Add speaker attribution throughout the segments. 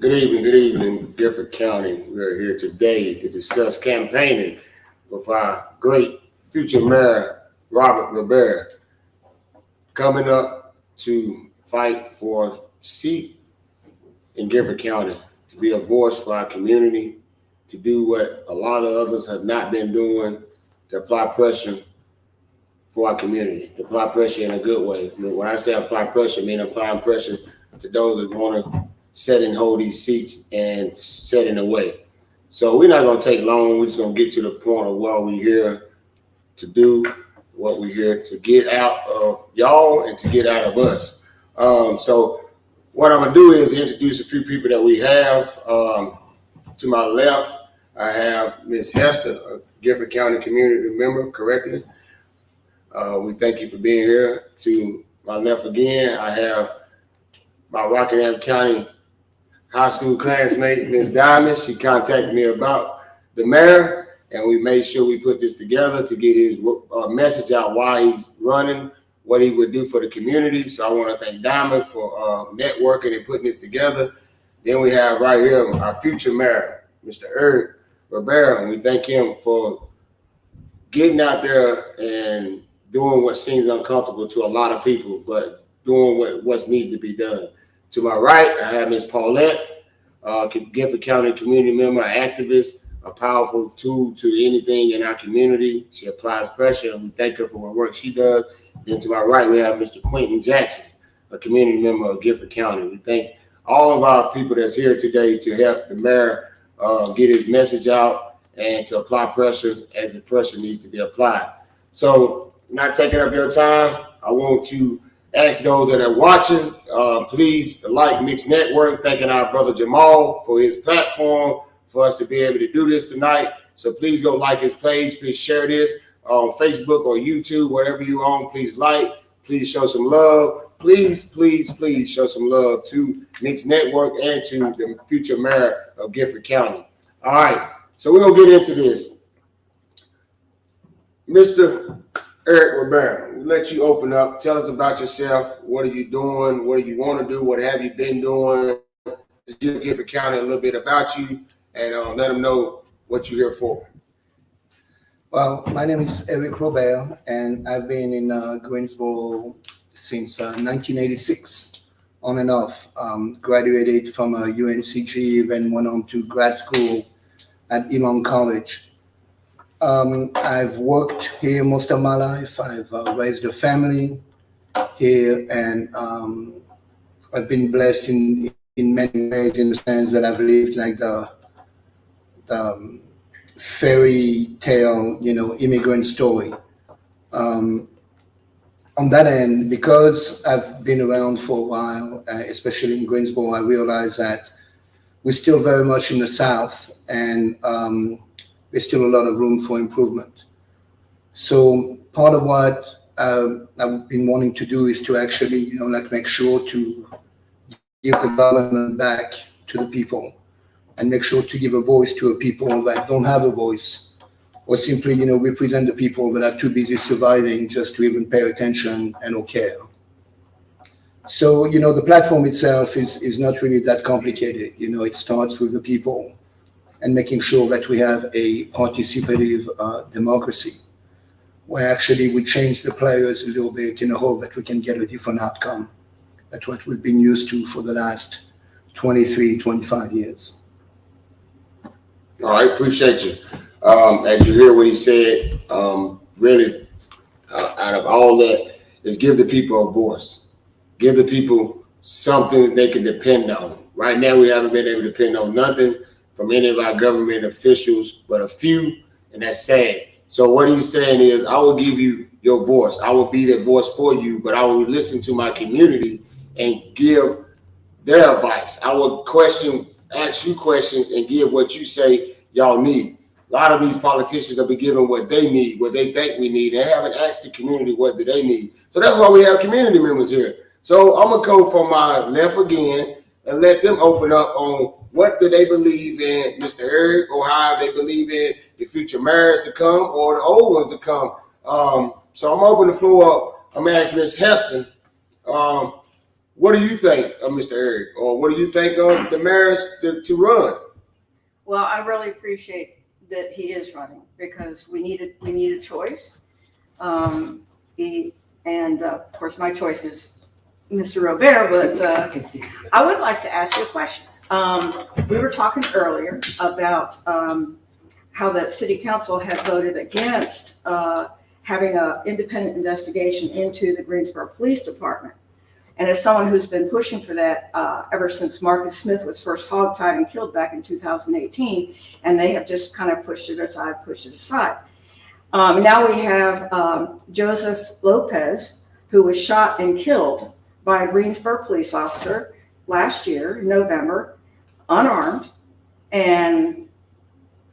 Speaker 1: Good evening, Gifford County. We're here today to discuss campaigning with our great future mayor, Robert Rivera, coming up to fight for a seat in Gifford County, to be a voice for our community, to do what a lot of others have not been doing, to apply pressure for our community, to apply pressure in a good way. When I say apply pressure, I mean applying pressure to those that want to set and hold these seats and set in the way. So we're not going to take long. We're just going to get to the point of what we're here to do, what we're here to get out of y'all and to get out of us. So what I'm going to do is introduce a few people that we have. To my left, I have Ms. Hester, a Gifford County community member, correctly. We thank you for being here. To my left again, I have my Rockingham County high school classmate, Ms. Diamond. She contacted me about the mayor, and we made sure we put this together to get his message out, why he's running, what he would do for the community. So I want to thank Diamond for networking and putting this together. Then we have right here our future mayor, Mr. Eric Rivera, and we thank him for getting out there and doing what seems uncomfortable to a lot of people, but doing what's needed to be done. To my right, I have Ms. Paulette, Gifford County community member, activist, a powerful tool to anything in our community. She applies pressure, and we thank her for the work she does. Then to my right, we have Mr. Quentin Jackson, a community member of Gifford County. We thank all of our people that's here today to help the mayor get his message out and to apply pressure as the pressure needs to be applied. So, not taking up your time, I want to ask those that are watching, please like Mixed Network, thanking our brother Jamal for his platform for us to be able to do this tonight. So please go like his page. Please share this on Facebook or YouTube, wherever you own. Please like, please show some love. Please show some love to Mixed Network and to the future mayor of Gifford County. All right, so we're going to get into this. Mr. Eric Rivera, we'll let you open up. Tell us about yourself. What are you doing? What do you want to do? What have you been doing? Just give Gifford County a little bit about you and let them know what you're here for.
Speaker 2: Well, my name is Eric Robert, and I've been in Greensboro since 1986, on and off. Graduated from UNCG, then went on to grad school at Elon College. I've worked here most of my life. I've raised a family here, and I've been blessed in many ways, in the sense that I've lived like the fairy tale, immigrant story. On that end, because I've been around for a while, especially in Greensboro, I realized that we're still very much in the South, and there's still a lot of room for improvement. So part of what I've been wanting to do is to actually, make sure to give the government back to the people, and make sure to give a voice to a people that don't have a voice, or simply, represent the people that are too busy surviving just to even pay attention and or care. So, the platform itself is not really that complicated. It starts with the people and making sure that we have a participative democracy, where actually we change the players a little bit in the hope that we can get a different outcome. That's what we've been used to for the last 23, 25 years.
Speaker 1: All right, appreciate you. As you hear what he said, really, out of all that, is give the people a voice. Give the people something they can depend on. Right now, we haven't been able to depend on nothing from any of our government officials, but a few, and that's sad. So what he's saying is, I will give you your voice. I will be the voice for you, but I will listen to my community and give their advice. I will ask you questions and give what you say y'all need. A lot of these politicians will be giving what they need, what they think we need. They haven't asked the community what do they need. So that's why we have community members here. So I'm going to go from my left again and let them open up on what do they believe in, Mr. Eric, or how they believe in the future mayors to come or the old ones to come. So I'm opening the floor up. I'm going to ask Ms. Hester, What do you think of Mr. Eric, or what do you think of the mayors to run?
Speaker 3: Well, I really appreciate that he is running because we need a choice. Of course, my choice is Mr. Robert, but I would like to ask you a question. We were talking earlier about how the city council had voted against having an independent investigation into the Greensboro Police Department. And as someone who's been pushing for that ever since Marcus Smith was first hogtied and killed back in 2018, and they have just kind of pushed it aside. Now we have Joseph Lopez, who was shot and killed by a Greensboro police officer last year, in November, unarmed. And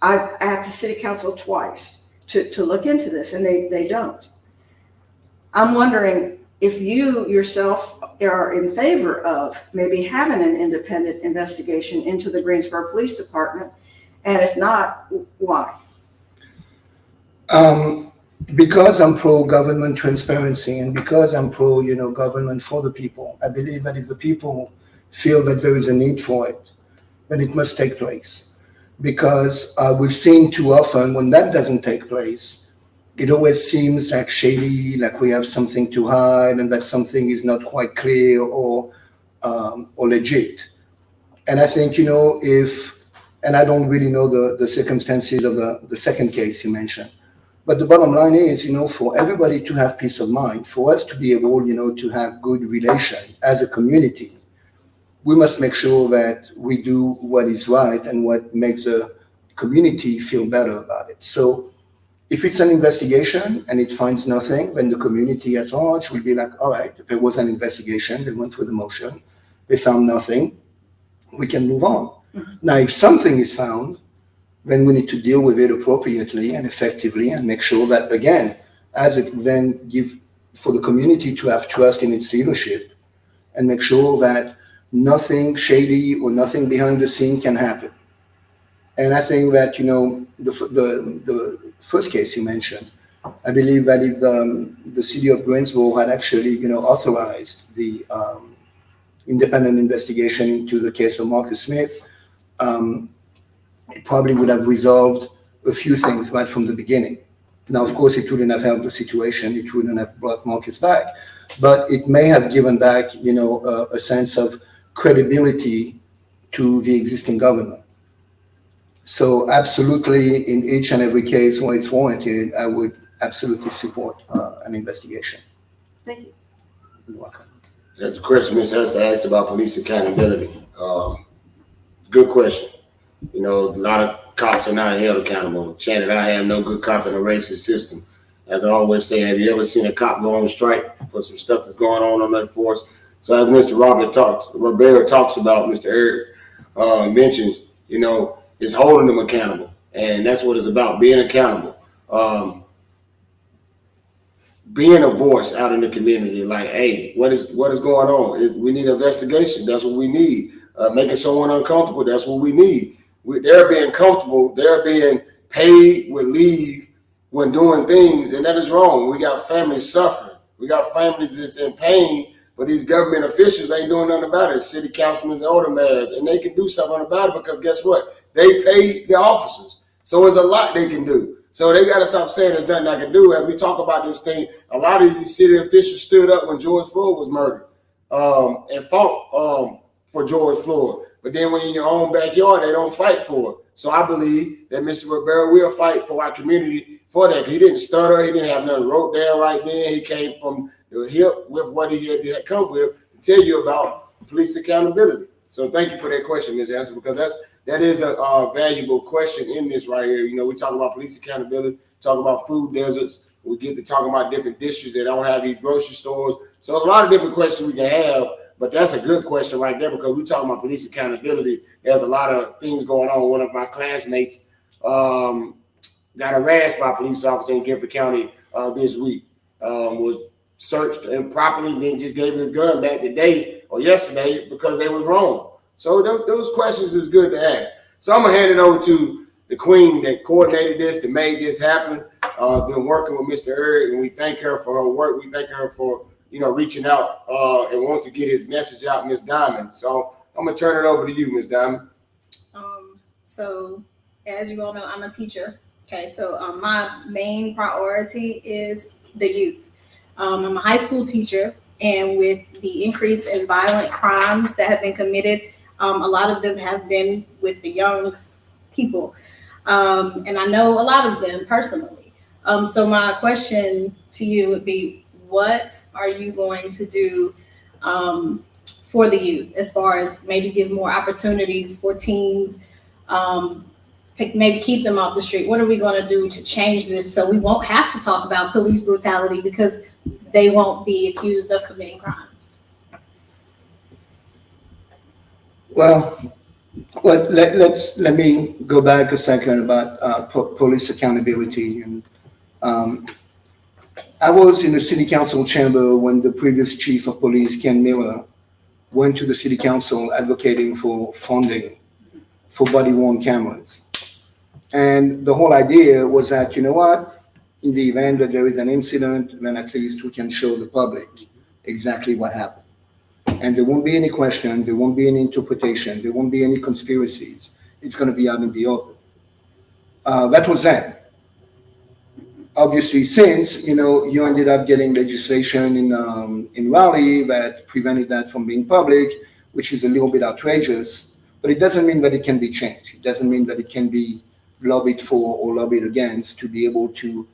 Speaker 3: I asked the city council twice to look into this, and they don't. I'm wondering if you yourself are in favor of maybe having an independent investigation into the Greensboro Police Department, and if not, why?
Speaker 2: Because I'm pro-government transparency and because I'm pro, government for the people, I believe that if the people feel that there is a need for it, then it must take place. Because we've seen too often when that doesn't take place, it always seems like shady, like we have something to hide and that something is not quite clear or legit. And I think, and I don't really know the circumstances of the second case you mentioned, but the bottom line is, for everybody to have peace of mind, for us to be able, to have good relation as a community, we must make sure that we do what is right and what makes the community feel better about it. So if it's an investigation and it finds nothing, then the community at large will be like, all right, if there was an investigation, they went through the motion, they found nothing, we can move on. Mm-hmm. Now, if something is found, then we need to deal with it appropriately and effectively and make sure that, again, as it then give for the community to have trust in its leadership and make sure that nothing shady or nothing behind the scene can happen. And I think that, the first case you mentioned, I believe that if the city of Greensboro had actually, authorized the independent investigation into the case of Marcus Smith, it probably would have resolved a few things right from the beginning. Now, of course, it wouldn't have helped the situation. It wouldn't have brought Marcus back, but it may have given back, a sense of credibility to the existing government. So absolutely, in each and every case where it's warranted, I would absolutely support an investigation.
Speaker 3: Thank you.
Speaker 2: You're welcome.
Speaker 1: That's a question Ms. Hester asked about police accountability. Good question. A lot of cops are not held accountable. Shannon, I have no good cop in a racist system. As I always say, have you ever seen a cop go on strike for some stuff that's going on their force? So as Mr. Robert talks about, Mr. Eric mentions, is holding them accountable. And that's what it's about, being accountable. Being a voice out in the community, like, hey, what is going on? We need investigation. That's what we need. Making someone uncomfortable, that's what we need. They're being comfortable. They're being paid with leave when doing things, and that is wrong. We got families suffering. We got families that's in pain, but these government officials ain't doing nothing about it. City councilmen and older mayors, and they can do something about it because guess what? They pay the officers. So there's a lot they can do. So they got to stop saying there's nothing I can do. As we talk about this thing, a lot of these city officials stood up when George Floyd was murdered and fought for George Floyd. But then when you're in your own backyard, they don't fight for it. So I believe that Mr. Rivera will fight for our community for that. He didn't stutter. He didn't have nothing wrote down right then. He came from the hip with what he had come with to tell you about police accountability. So thank you for that question, Ms. Hanson, because that is a valuable question in this right here. We talk about police accountability, talk about food deserts. We get to talk about different districts that don't have these grocery stores. So there's a lot of different questions we can have. But that's a good question right there because we're talking about police accountability. There's a lot of things going on. One of my classmates got harassed by a police officer in Guilford County this week. Was searched improperly, then just gave his gun back today or yesterday because they was wrong. So those questions is good to ask. So I'm going to hand it over to the queen that coordinated this, that made this happen. Been working with Mr. Eric, and we thank her for her work. We thank her for reaching out and want to get his message out, Ms. Diamond. So I'm gonna turn it over to you, Ms. Diamond.
Speaker 4: So as you all know, I'm a teacher. Okay, so my main priority is the youth. I'm a high school teacher, and with the increase in violent crimes that have been committed, a lot of them have been with the young people. And I know a lot of them personally. So my question to you would be, what are you going to do for the youth, as far as maybe give more opportunities for teens, to maybe keep them off the street? What are we going to do to change this so we won't have to talk about police brutality because they won't be accused of committing crimes?
Speaker 2: Well, let me go back a second about police accountability. And I was in the city council chamber when the previous chief of police, Ken Miller, went to the city council advocating for funding for body-worn cameras. And the whole idea was that, you know what, in the event that there is an incident, then at least we can show the public exactly what happened. And there won't be any question, there won't be any interpretation, there won't be any conspiracies. It's going to be out in the open. That was then. Obviously, since, you ended up getting legislation in Raleigh that prevented that from being public, which is a little bit outrageous, but it doesn't mean that it can be changed. It doesn't mean that it can be lobbied for or lobbied against to be able to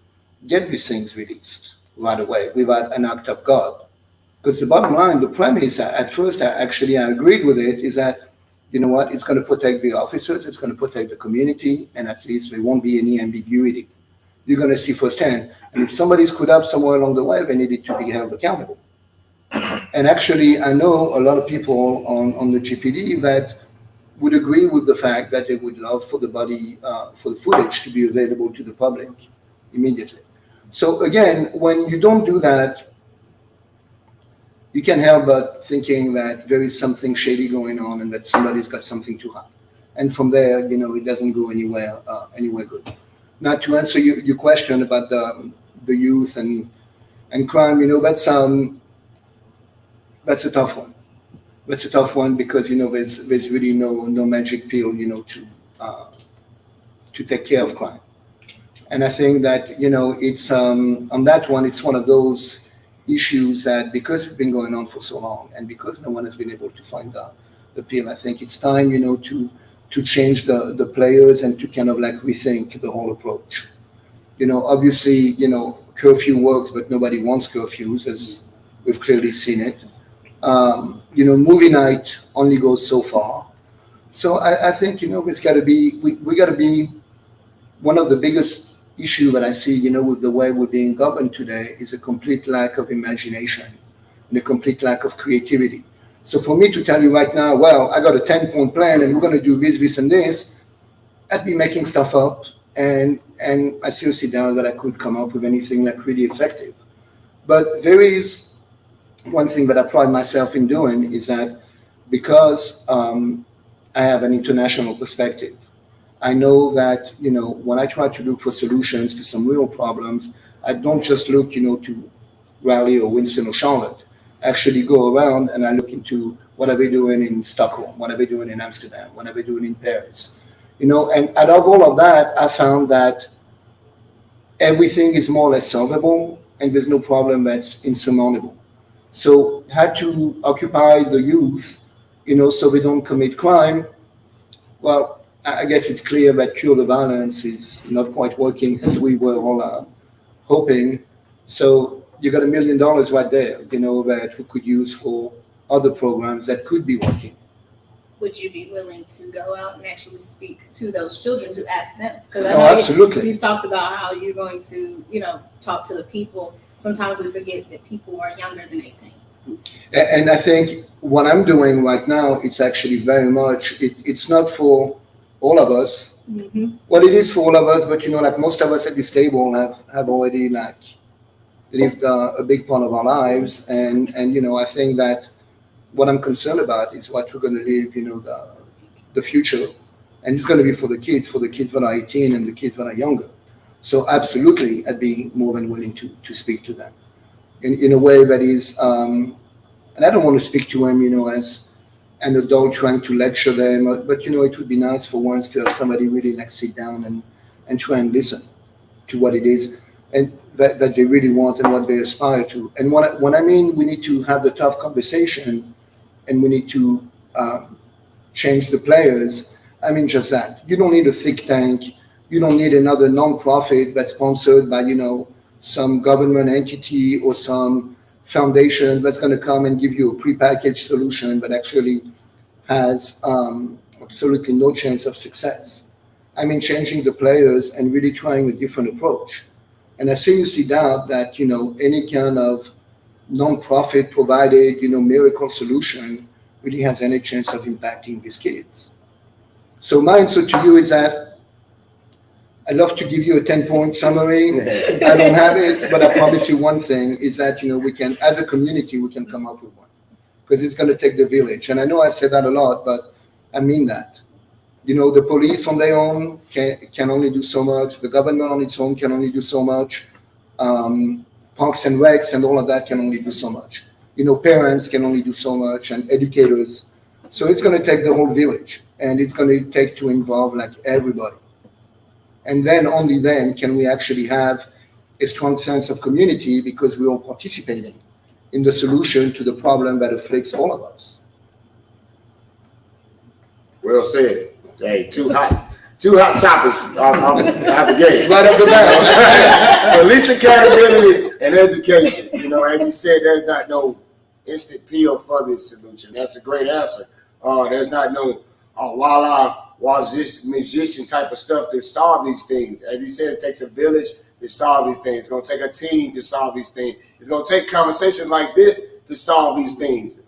Speaker 2: get these things released right away without an act of God. Because the bottom line, the premise, at first I agreed with it, is that, you know what, it's going to protect the officers, it's going to protect the community, and at least there won't be any ambiguity. You're going to see firsthand. And if somebody's screwed up somewhere along the way, they needed to be held accountable. And actually, I know a lot of people on the GPD that would agree with the fact that they would love for the footage to be available to the public immediately. So again, when you don't do that, you can't help but thinking that there is something shady going on and that somebody's got something to hide. And from there, it doesn't go anywhere good. Now, to answer your question about the youth and crime, that's a tough one. That's a tough one because there's really no magic pill to take care of crime. And I think that it's on that one, it's one of those issues that, because it's been going on for so long and because no one has been able to find the pill, I think it's time to change the players and to kind of like rethink the whole approach. Obviously, curfew works, but nobody wants curfews, as we've clearly seen it. Movie night only goes so far. So I think, it's got to be, we got to be, one of the biggest issue that I see, with the way we're being governed today is a complete lack of imagination and a complete lack of creativity. So for me to tell you right now, well, I got a 10-point plan and we're going to do this, and this, I'd be making stuff up. And I seriously doubt that I could come up with anything like really effective. But there is one thing that I pride myself in doing is that because I have an international perspective, I know that, when I try to look for solutions to some real problems, I don't just look, to Raleigh or Winston or Charlotte. I actually go around and I look into what are they doing in Stockholm, what are they doing in Amsterdam, what are they doing in Paris. And out of all of that, I found that everything is more or less solvable and there's no problem that's insurmountable. So how to occupy the youth, so they don't commit crime. Well, I guess it's clear that cure the violence is not quite working as we were all hoping. So you got $1 million right there, that we could use for other programs that could be working.
Speaker 4: Would you be willing to go out and actually speak to those children to ask them? Because
Speaker 2: absolutely.
Speaker 4: You've talked about how you're going to, talk to the people. Sometimes we forget that people are younger than 18.
Speaker 2: And I think what I'm doing right now, it's actually very much, it's not for all of us. Mm-hmm. Well, it is for all of us, but like most of us at this table have already lived a big part of our lives. And I think that what I'm concerned about is what we're going to live, the future. And it's going to be for the kids that are 18 and the kids that are younger. So absolutely, I'd be more than willing to speak to them. in a way that is, and I don't want to speak to him, as an adult trying to lecture them, but it would be nice for once to have somebody really like sit down and try and listen to what it is and that they really want and what they aspire to. And when I mean we need to have the tough conversation and we need to change the players, I mean just that. You don't need a think tank. You don't need another nonprofit that's sponsored by, some government entity or some foundation that's going to come and give you a prepackaged solution that actually has absolutely no chance of success. I mean, changing the players and really trying a different approach. And I seriously doubt that, any kind of nonprofit provided, miracle solution really has any chance of impacting these kids. So my answer to you is that I'd love to give you a 10-point summary. I don't have it, but I promise you one thing is that, we can, as a community, we can come up with one. Because it's going to take the village. And I know I say that a lot, but I mean that. The police on their own can only do so much. The government on its own can only do so much. Parks and recs and all of that can only do so much. Parents can only do so much, and educators. So it's going to take the whole village, and it's going to take to involve like everybody. And then only then can we actually have a strong sense of community because we're all participating in the solution to the problem that afflicts all of us.
Speaker 1: Well said. Hey, two hot topics out the gate.
Speaker 2: Right up the bat.
Speaker 1: Police accountability and education. As you said, there's not no instant pill for this solution. That's a great answer. There's not no was this musician type of stuff to solve these things. As you said, it takes a village to solve these things. It's going to take a team to solve these things. It's going to take conversations like this to solve these things.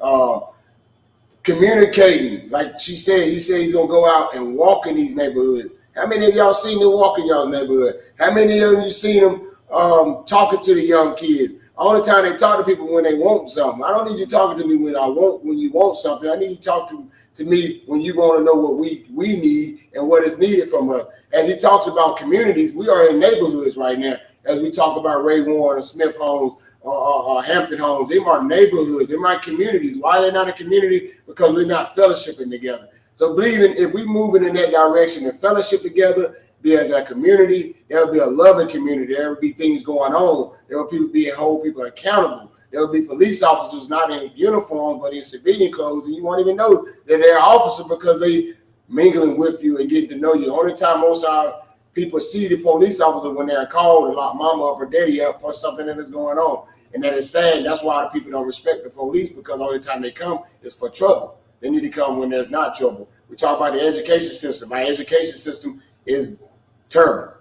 Speaker 1: Communicating, like he said he's going to go out and walk in these neighborhoods. How many of y'all seen him walk in y'all neighborhood? How many of you seen him talking to the young kids? Only time they talk to people when they want something. I don't need you talking to me when you want something. I need you to talk to me when you want to know what we need and what is needed from us. As he talks about communities, we are in neighborhoods right now. As we talk about Ray Warren or Smith Homes or Hampton Homes, they are neighborhoods, they're my communities. Why they're not a community? Because we're not fellowshipping together. So believing if we moving in that direction and fellowship together, be as a community, there will be a loving community. There will be things going on. There will hold people accountable. There will be police officers not in uniform but in civilian clothes, and you won't even know that they're officers because they mingling with you and getting to know you. Only time most of our people see the police officer when they're called to lock mama up or daddy up for something that is going on. And that is sad. That's why people don't respect the police, because the only time they come is for trouble. They need to come when there's not trouble. We talk about the education system. Our education system is terrible.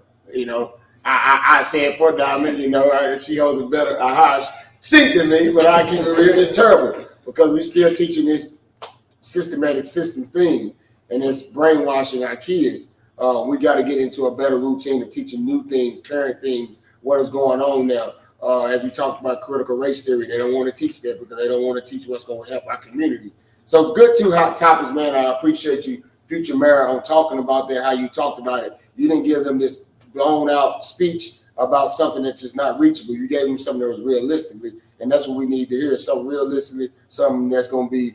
Speaker 1: I say it for Diamond, she holds a better high seat than me, but I keep it real. It's terrible because we're still teaching this systematic system thing, and it's brainwashing our kids. We got to get into a better routine of teaching new things, current things, what is going on now. As we talked about critical race theory, they don't want to teach that because they don't want to teach what's going to help our community. So good, two hot topics, man. I appreciate you, future mayor, on talking about that, how you talked about it. You didn't give them this blown out speech about something that's just not reachable. You gave them something that was realistically, and that's what we need to hear, something realistically, something that's going to be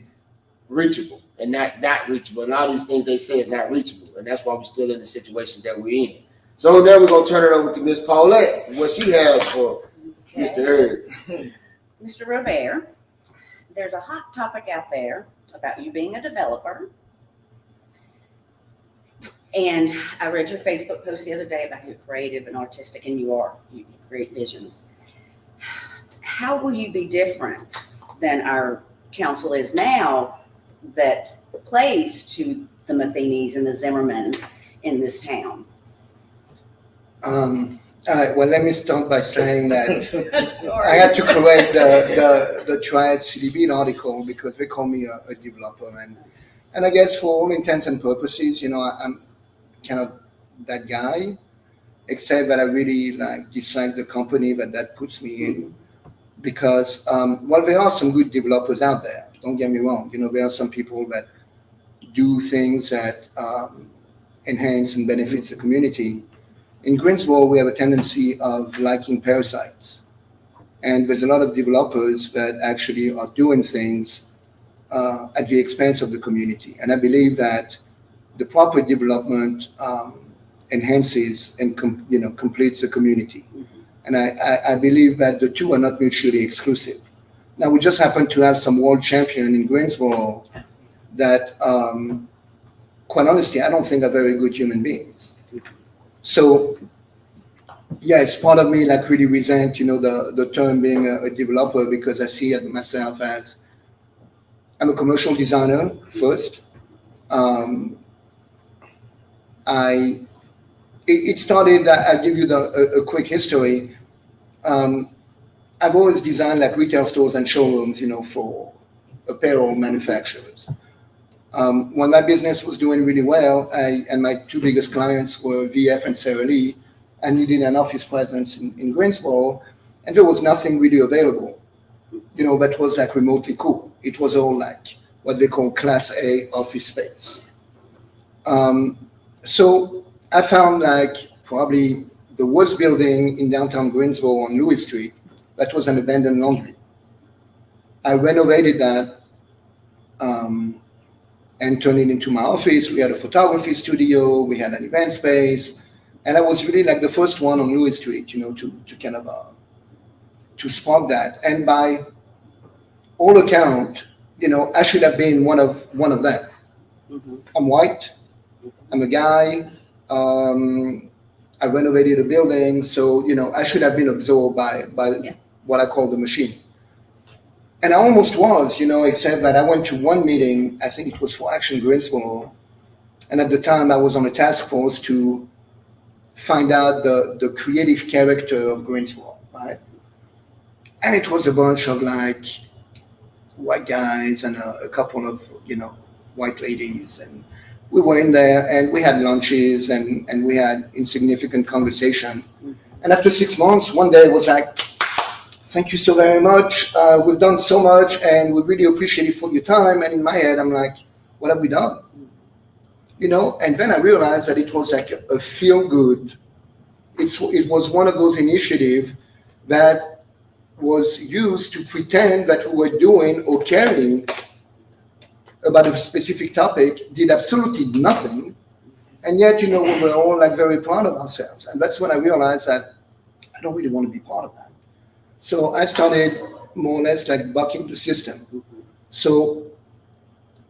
Speaker 1: reachable and not reachable. And all these things they say is not reachable, and that's why we're still in the situation that we're in. So now we're going to turn it over to Ms. Paulette, what she has for Mr. Eric.
Speaker 5: Mr. Robert, there's a hot topic out there about you being a developer. And I read your Facebook post the other day about how creative and artistic, and you create visions. How will you be different than our council is now that plays to the Matheny's and the Zimmermans in this town?
Speaker 2: All right, well, let me start by saying that I had to correct the Triad CDB article because they call me a developer. And I guess for all intents and purposes, I'm kind of that guy, except that I really dislike the company that puts me in, because while there are some good developers out there, don't get me wrong, there are some people that do things that enhance and benefits the community. In Greensboro, we have a tendency of liking parasites. And there's a lot of developers that actually are doing things at the expense of the community. And I believe that the proper development enhances and completes the community. And I believe that the two are not mutually exclusive. Now, we just happen to have some world champion in Greensboro that, quite honestly, I don't think are very good human beings. So, yes, part of me like really resent, the term being a developer, because I see it myself as I'm a commercial designer first. It started, I'll give you a quick history. I've always designed like retail stores and showrooms, for apparel manufacturers. When my business was doing really well, and my two biggest clients were VF and Sara Lee, I needed an office presence in Greensboro, and there was nothing really available, that was like remotely cool. It was all like what they call Class A office space. So I found like probably the worst building in downtown Greensboro on Lewis Street. That was an abandoned laundry. I renovated that and turned it into my office. We had a photography studio, we had an event space, and I was really like the first one on Lewis Street, to kind of to spark that. And by all account, I should have been one of them.
Speaker 5: Mm-hmm.
Speaker 2: I'm white. I'm a guy. I renovated a building, so I should have been absorbed by what I call the machine. And I almost was, except that I went to one meeting. I think it was for Action Greensboro, and at the time I was on a task force to find out the creative character of Greensboro, right? And it was a bunch of like white guys and a couple of white ladies, and we were in there and we had lunches and we had insignificant conversation. And after 6 months, one day it was like, thank you so very much. We've done so much and we really appreciate it for your time. And in my head, I'm like, what have we done? And then I realized that it was like a feel good. It was one of those initiatives that was used to pretend that we were doing or caring about a specific topic, did absolutely nothing, and yet, we were all like very proud of ourselves. And that's when I realized that I don't really want to be part of that. So I started more or less like bucking the system. So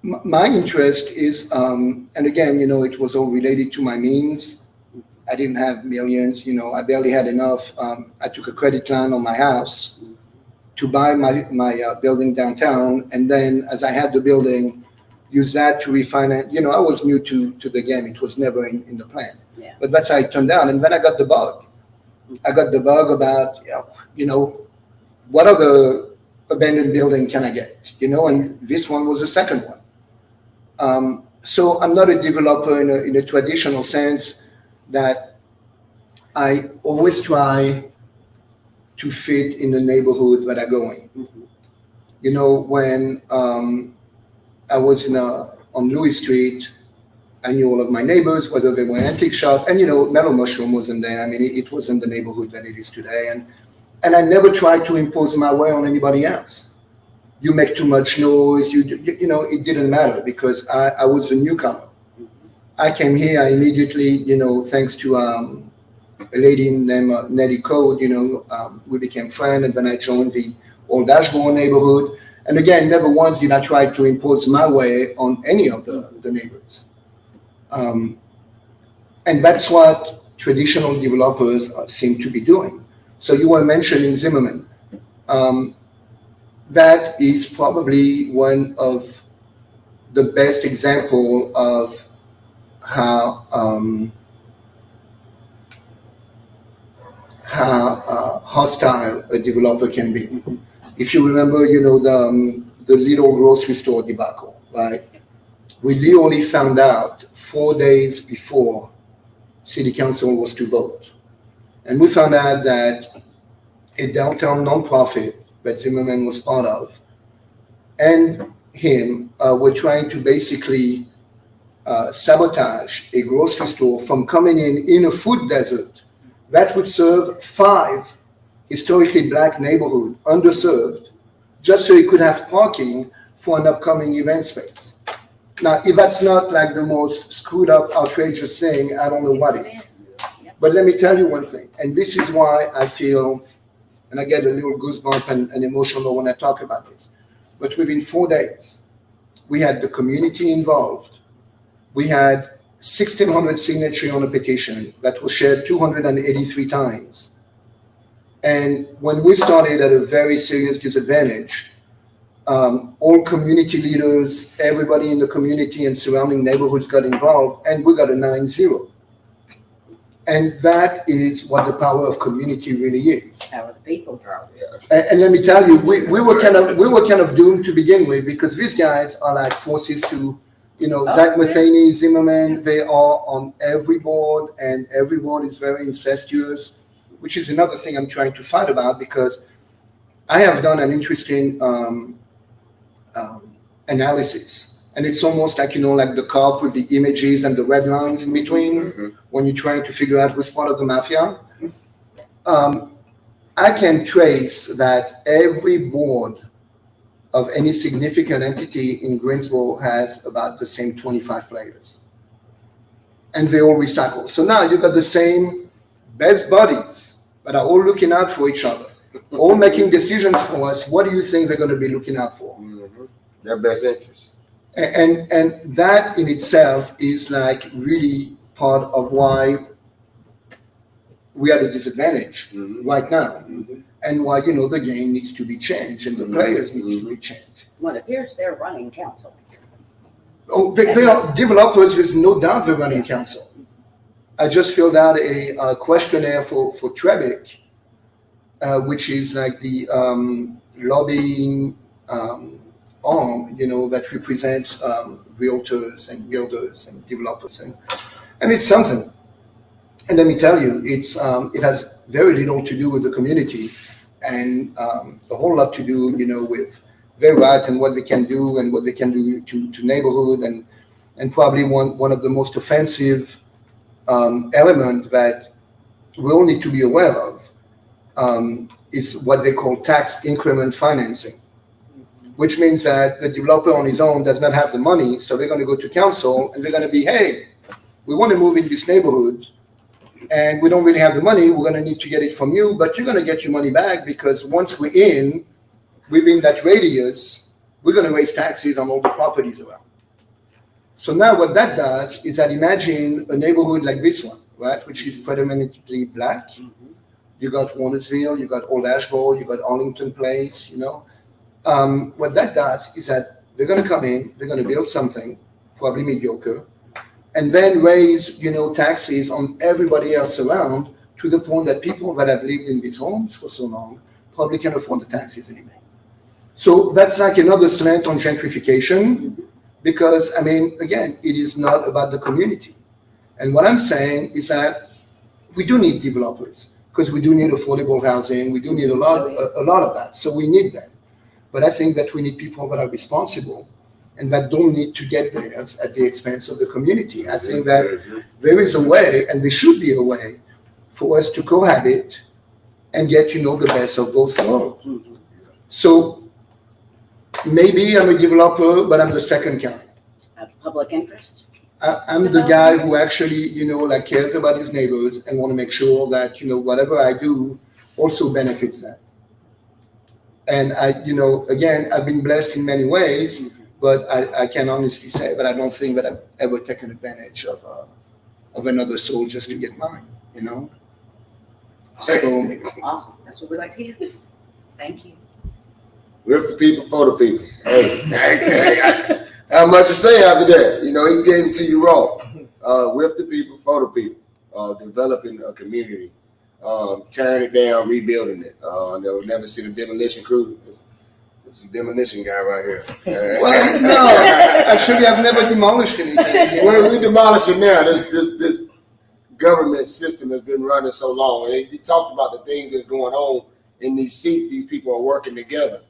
Speaker 2: my interest is, and again, it was all related to my means. I didn't have millions, I barely had enough. I took a credit line on my house to buy my building downtown, and then as I had the building, use that to refinance. I was new to the game. It was never in the plan.
Speaker 5: Yeah.
Speaker 2: But that's how it turned out. And then I got the bug. I got the bug about, what other abandoned building can I get? And this one was the second one. So I'm not a developer in a traditional sense that I always try to fit in the neighborhood that I go in.
Speaker 5: Mm-hmm.
Speaker 2: When I was on Louis Street, I knew all of my neighbors, whether they were antique shop, and Mellow Mushroom wasn't there. I mean, it wasn't the neighborhood that it is today, and I never tried to impose my way on anybody else. You make too much noise, it didn't matter because I was a newcomer. I came here immediately, thanks to a lady named Nellie Code. We became friends, and then I joined the Old Ashbourne neighborhood. And again, never once did I try to impose my way on any of the neighbors. And that's what traditional developers seem to be doing. So you were mentioning Zimmerman. That is probably one of the best example of how hostile a developer can be. If you remember, the little grocery store debacle, right? We literally found out 4 days before city council was to vote. And we found out that a downtown nonprofit that Zimmerman was part of and him were trying to basically sabotage a grocery store from coming in a food desert that would serve 5 historically black neighborhood, underserved, just so he could have parking for an upcoming event space. Now, if that's not like the most screwed up, outrageous thing, I don't know what
Speaker 5: Yes,
Speaker 2: it
Speaker 5: it
Speaker 2: is.
Speaker 5: is. Yep.
Speaker 2: But let me tell you one thing, and this is why I feel, and I get a little goosebump and emotional when I talk about this. But within 4 days, we had the community involved. We had 1,600 signatures on a petition that was shared 283 times. And when we started at a very serious disadvantage, all community leaders, everybody in the community and surrounding neighborhoods got involved, and we got a 9-0. And that is what the power of community really is.
Speaker 5: Power of the people.
Speaker 2: And let me tell you, we were kind of doomed to begin with, because these guys are like forces to, Zach Matheny, Zimmerman, they are on every board, and every board is very incestuous, which is another thing I'm trying to fight about, because I have done an interesting analysis. And it's almost like, like the cop with the images and the red lines in between, when you're trying to figure out who's part of the mafia. I can trace that every board of any significant entity in Greensboro has about the same 25 players. And they all recycle. So now you've got the same best buddies that are all looking out for each other, all making decisions for us. What do you think they're going to be looking out for?
Speaker 1: Their best interest.
Speaker 2: And that in itself is like really part of why we are at a disadvantage right now, and why the game needs to be changed and the players need to be changed.
Speaker 5: Well, it appears they're running council.
Speaker 2: Oh, they are developers. There's no doubt they're running council. I just filled out a questionnaire for Trebic, which is like the lobbying arm, that represents realtors and builders and developers, and it's something. And let me tell you, it has very little to do with the community, and a whole lot to do, with their right and what they can do and what they can do to neighborhood, and probably one of the most offensive element that we all need to be aware of is what they call tax increment financing, which means that the developer on his own does not have the money, so they're going to go to council and they're going to be, hey, we want to move in this neighborhood, and we don't really have the money. We're going to need to get it from you, but you're going to get your money back, because once we're within that radius, we're going to raise taxes on all the properties around. So now what that does is that imagine a neighborhood like this one, right, which is predominantly black. You got Warnersville, you got Old Ashboro, you got Arlington Place, What that does is that they're going to come in, they're going to build something, probably mediocre, and then raise, taxes on everybody else around, to the point that people that have lived in these homes for so long probably can't afford the taxes anymore. So that's like another slant on gentrification, because, again, it is not about the community. And what I'm saying is that we do need developers, because we do need affordable housing, we do need a lot of that, so we need them. But I think that we need people that are responsible and that don't need to get theirs at the expense of the community. I think that there is a way, and there should be a way, for us to cohabit and get, the best of both worlds. So maybe I'm a developer, but I'm the second kind.
Speaker 5: Of public interest.
Speaker 2: I'm the guy who actually, cares about his neighbors and want to make sure that, whatever I do also benefits them. And again, I've been blessed in many ways, but I can honestly say that I don't think that I've ever taken advantage of another soul just to get mine, So
Speaker 5: Awesome. That's what we like to hear. Thank you.
Speaker 1: With the people, for the people. Hey, I have much to say after that. He gave it to you raw. With the people, for the people. Developing a community. Tearing it down, rebuilding it. They'll never see the demolition crew. It's a demolition guy right here.
Speaker 2: Well, no, actually, I've never demolished anything.
Speaker 1: Well, we demolish it now. This government system has been running so long, and he talked about the things that's going on in these seats. These people are working together,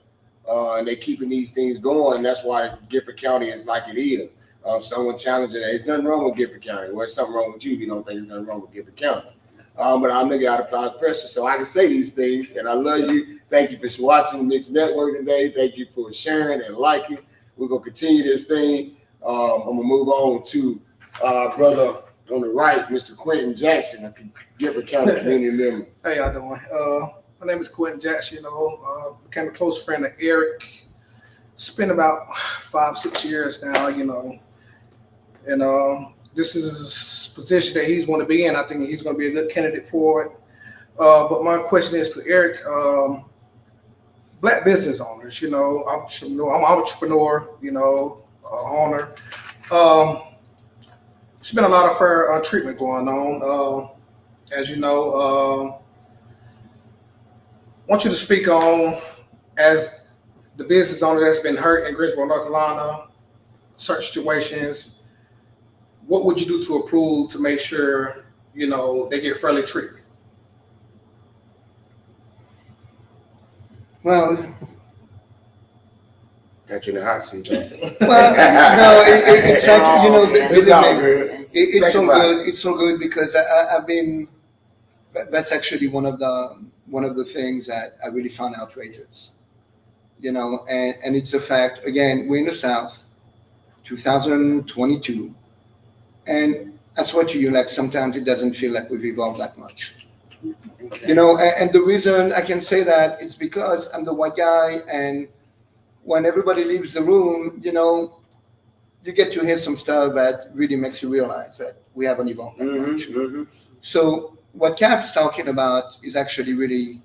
Speaker 1: and they're keeping these things going. That's why Gifford County is like it is. Someone challenging that. There's nothing wrong with Gifford County. Well, there's something wrong with you if you don't think there's nothing wrong with Gifford County. But I'm nigga out of applause pressure, so I can say these things. And I love you. Thank you for watching the Mixed Network today. Thank you for sharing and liking. We're gonna continue this thing. I'm gonna move on to brother on the right, Mr. Quentin Jackson, a Gifford County community member.
Speaker 6: How y'all doing? My name is Quentin Jackson. Became a close friend of Eric. Spent about 5-6 years now. And this is his position that he's going to be in. I think he's going to be a good candidate for it. But my question is to Eric. Black business owners, I'm an entrepreneur, owner. There's been a lot of fair treatment going on. As you know, I want you to speak on, as the business owner that's been hurt in Greensboro, North Carolina, certain situations, what would you do to approve to make sure, they get fairly treated?
Speaker 2: Well,
Speaker 1: Got you in the hot seat.
Speaker 2: it's like,
Speaker 1: It's all good.
Speaker 2: it's so
Speaker 1: Think about
Speaker 2: good. It's so good because I've been. That's actually one of the things that I really found outrageous. And it's a fact. Again, we're in the South, 2022, and I swear to you, like sometimes it doesn't feel like we've evolved that much. And the reason I can say that it's because I'm the white guy, and when everybody leaves the room, you get to hear some stuff that really makes you realize that we haven't evolved that much. So what Cap's talking about is actually really,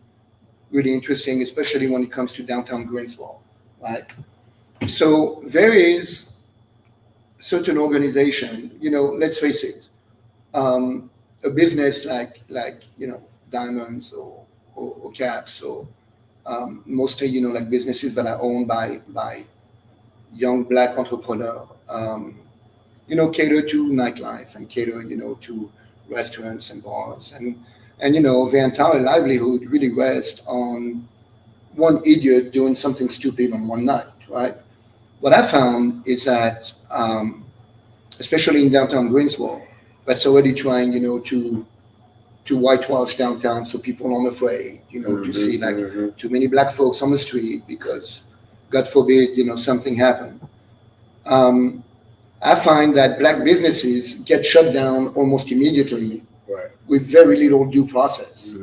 Speaker 2: really interesting, especially when it comes to downtown Greensboro, right? So there is certain organization, let's face it, a business like Diamonds or Caps or mostly, like businesses that are owned by young Black entrepreneurs, cater to nightlife and cater, to restaurants and bars. And their entire livelihood really rests on one idiot doing something stupid on one night, right? What I found is that, especially in downtown Greensboro, that's already trying, to whitewash downtown so people aren't afraid, to see like too many Black folks on the street because, God forbid, something happened. I find that Black businesses get shut down almost immediately with very little due process.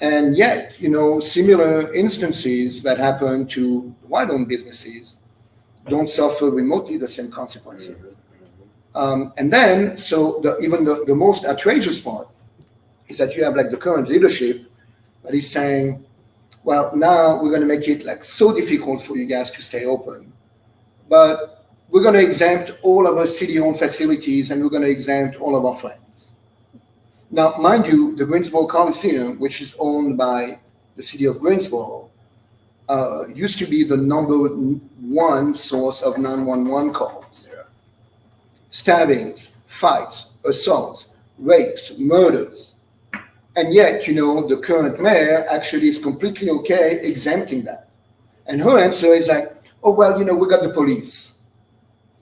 Speaker 2: And yet, similar instances that happen to white-owned businesses don't suffer remotely the same consequences. And then, so even the most outrageous part is that you have like the current leadership that is saying, well, now we're going to make it like so difficult for you guys to stay open, but we're going to exempt all of our city-owned facilities and we're going to exempt all of our friends. Now, mind you, the Greensboro Coliseum, which is owned by the city of Greensboro, used to be the #1 source of 911 calls. Stabbings, fights, assaults, rapes, murders. And yet, the current mayor actually is completely okay exempting that. And her answer is like, oh, well, we got the police.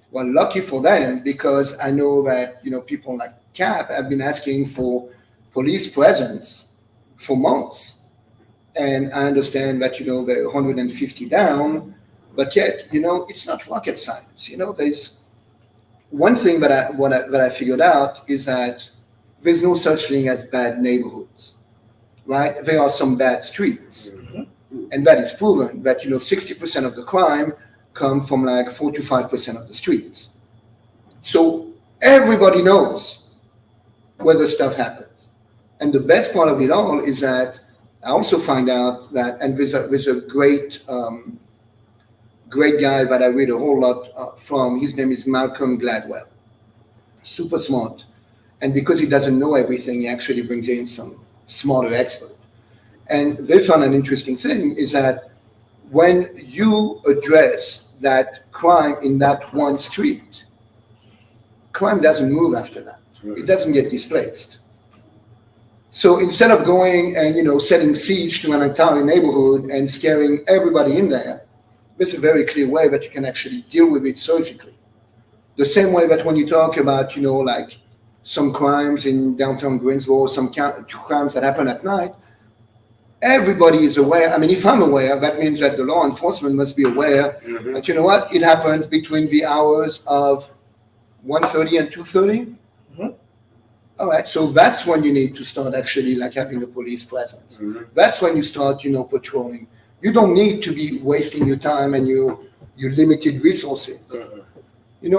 Speaker 2: Well, lucky for them, because I know that, people like Cap have been asking for police presence for months. And I understand that, they're 150 down, but yet, it's not rocket science. There's one thing that I figured out is that there's no such thing as bad neighborhoods, right? There are some bad streets. And that is proven that, 60% of the crime come from like 4 to 5% of the streets. So everybody knows where the stuff happens. And the best part of it all is that I also find out that, and there's a great guy that I read a whole lot from. His name is Malcolm Gladwell. Super smart. And because he doesn't know everything, he actually brings in some smarter expert. And they found an interesting thing is that when you address that crime in that one street, crime doesn't move after that. It doesn't get displaced. So instead of going and, setting siege to an entire neighborhood and scaring everybody in there, there's a very clear way that you can actually deal with it surgically. The same way that when you talk about, like some crimes in downtown Greensboro, some crimes that happen at night, everybody is aware. I mean, if I'm aware, that means that the law enforcement must be aware that, you know what, it happens between the hours of 1:30 and 2:30. All right, so that's when you need to start actually like having a police presence. That's when you start, patrolling. You don't need to be wasting your time and your limited resources.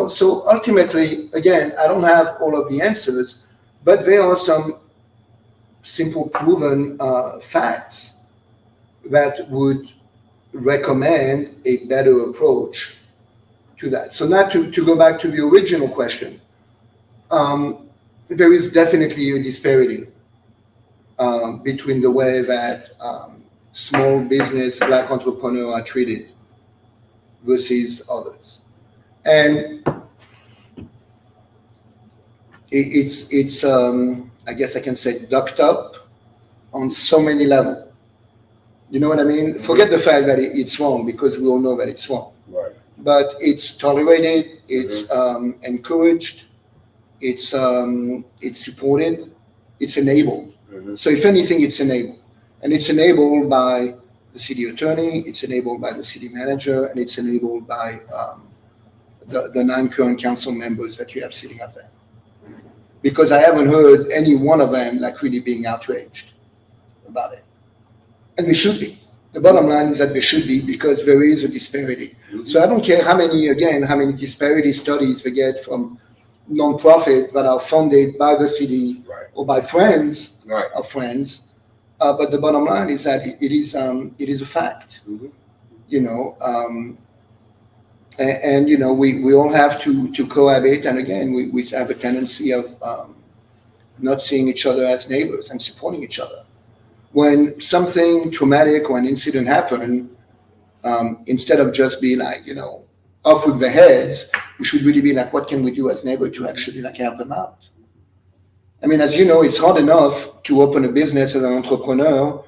Speaker 2: So ultimately, again, I don't have all of the answers, but there are some simple proven facts that would recommend a better approach to that. So now to go back to the original question, there is definitely a disparity between the way that small business Black entrepreneurs are treated versus others. And it's I guess I can say ducked up on so many levels. You know what I mean? Forget the fact that it's wrong, because we all know that it's wrong.
Speaker 1: Right.
Speaker 2: But it's tolerated, it's encouraged, it's supported, it's enabled. So if anything, it's enabled. And it's enabled by the city attorney, it's enabled by the city manager, and it's enabled by the 9 current council members that you have sitting up there. Because I haven't heard any one of them like really being outraged about it. And they should be. The bottom line is that they should be, because there is a disparity. So I don't care how many disparity studies they get from nonprofit that are funded by the city or by friends of friends. But the bottom line is that it is a fact. And we all have to cohabit, and again we have a tendency of not seeing each other as neighbors and supporting each other. When something traumatic or an incident happened, instead of just being like, off with the heads, we should really be like, what can we do as neighbors to actually like help them out? I mean, as you know, it's hard enough to open a business as an entrepreneur.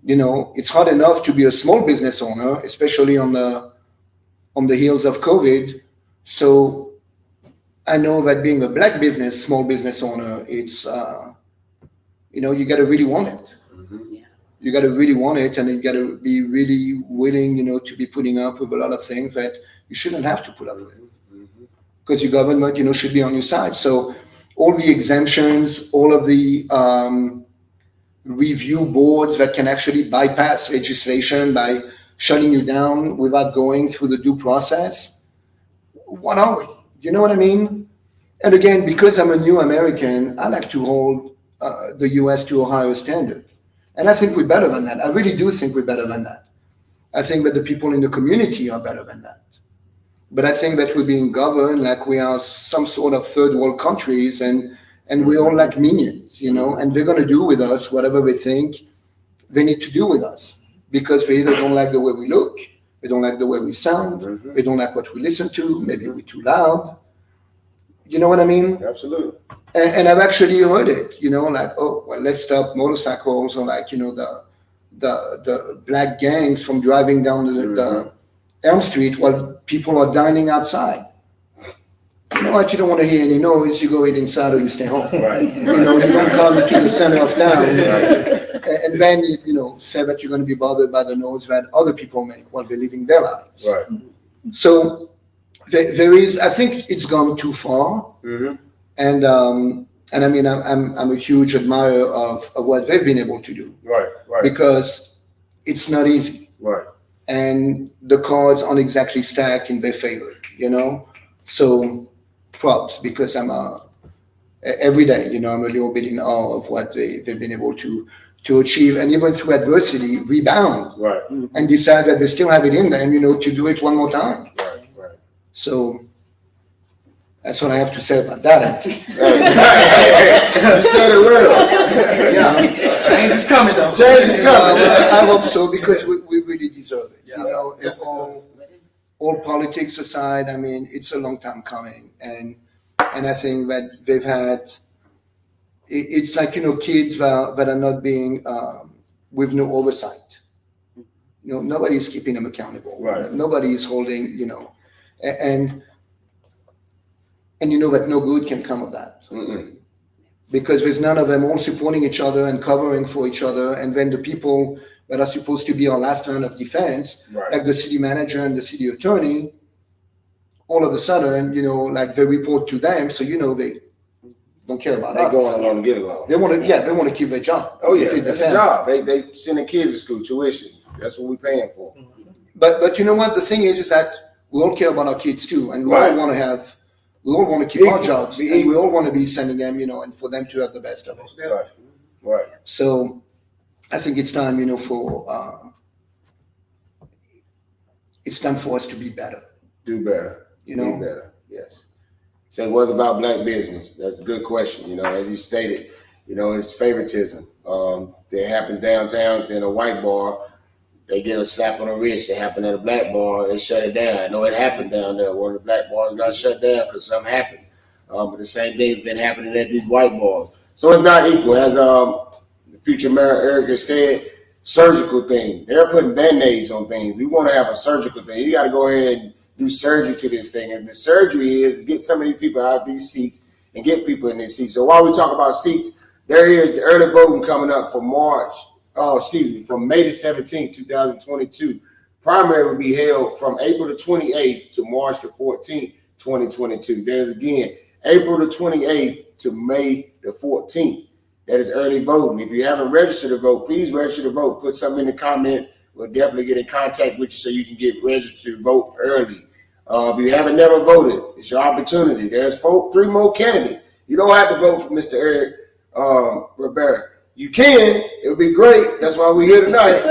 Speaker 2: It's hard enough to be a small business owner, especially on the heels of COVID. So I know that being a small business owner, it's, you got to really want it. You got to really want it, and you got to be really willing, to be putting up with a lot of things that you shouldn't have to put up with, because your government, should be on your side. So all the exemptions, all of the review boards that can actually bypass legislation by shutting you down without going through the due process. What are we? You know what I mean? And again, because I'm a new American, I like to hold the US to a higher standard. And I think we're better than that. I really do think we're better than that. I think that the people in the community are better than that. But I think that we're being governed like we are some sort of third world countries, and we're all like minions, and they're going to do with us whatever they think they need to do with us, because they either don't like the way we look, they don't like the way we sound, they don't like what we listen to, maybe we're too loud. You know what I mean?
Speaker 1: Absolutely.
Speaker 2: And I've actually heard it, like, oh, well, let's stop motorcycles, or like, the black gangs from driving down the Elm Street while people are dining outside. You know what? You don't want to hear any noise. You go eat inside, or you stay home.
Speaker 1: Right.
Speaker 2: You don't come to the center of town, and then say that you're going to be bothered by the noise that other people make while they're living their lives.
Speaker 1: Right.
Speaker 2: So there is, I think it's gone too far, and I mean, I'm a huge admirer of what they've been able to do.
Speaker 1: Right.
Speaker 2: Because it's not easy.
Speaker 1: Right.
Speaker 2: And the cards aren't exactly stacked in their favor, So props, because every day, I'm a little bit in awe of what they've been able to achieve, and even through adversity, rebound.
Speaker 1: Right.
Speaker 2: And decide that they still have it in them, to do it one more time.
Speaker 1: Right.
Speaker 2: So that's what I have to say about that.
Speaker 1: You said it well.
Speaker 2: Yeah.
Speaker 6: Change is coming, though.
Speaker 1: Change is coming.
Speaker 2: I hope so, because we really deserve it. If all politics aside, I mean, it's a long time coming, and I think that they've had. It's like kids that are not being with no oversight. Nobody's keeping them accountable.
Speaker 1: Right.
Speaker 2: Nobody is holding. And And you know that no good can come of that.
Speaker 1: Mm-mm.
Speaker 2: Because there's none of them all supporting each other and covering for each other. And then the people that are supposed to be our last line of defense,
Speaker 1: Right.
Speaker 2: like the city manager and the city attorney, all of a sudden, like they report to them. So, they don't care about
Speaker 1: They
Speaker 2: us.
Speaker 1: going along to get along.
Speaker 2: They want to keep their job.
Speaker 1: Oh yeah,
Speaker 2: Feed their
Speaker 1: that's a
Speaker 2: family.
Speaker 1: job. They sending kids to school, tuition. That's what we paying for.
Speaker 2: But you know what? The thing is that we all care about our kids too. And we
Speaker 1: Right.
Speaker 2: all want to keep our
Speaker 1: Equal.
Speaker 2: jobs.
Speaker 1: Be
Speaker 2: And we
Speaker 1: equal.
Speaker 2: all want to be sending them, and for them to have the best of it.
Speaker 1: Right. Right.
Speaker 2: So I think it's time, it's time for us to be better.
Speaker 1: Do better.
Speaker 2: You know?
Speaker 1: Be better. Yes. Say what's about black business? That's a good question. As you stated, it's favoritism. That happens downtown in a white bar. They get a slap on the wrist. It happened at a black bar. They shut it down. I know it happened down there. One of the black bars got shut down because something happened. But the same thing's been happening at these white bars. So it's not equal. As the future mayor Eric has said, surgical thing. They're putting Band-Aids on things. We want to have a surgical thing. You got to go ahead and do surgery to this thing. And the surgery is get some of these people out of these seats and get people in these seats. So while we talk about seats, there is the early voting coming up for from May the 17th, 2022. Primary will be held from April the 28th to March the 14th, 2022. There's again, April the 28th to May the 14th. That is early voting. If you haven't registered to vote, please register to vote. Put something in the comments. We'll definitely get in contact with you so you can get registered to vote early. If you haven't never voted, it's your opportunity. There's 3 more candidates. You don't have to vote for Mr. Eric Rivera. You can. It would be great. That's why we're here tonight.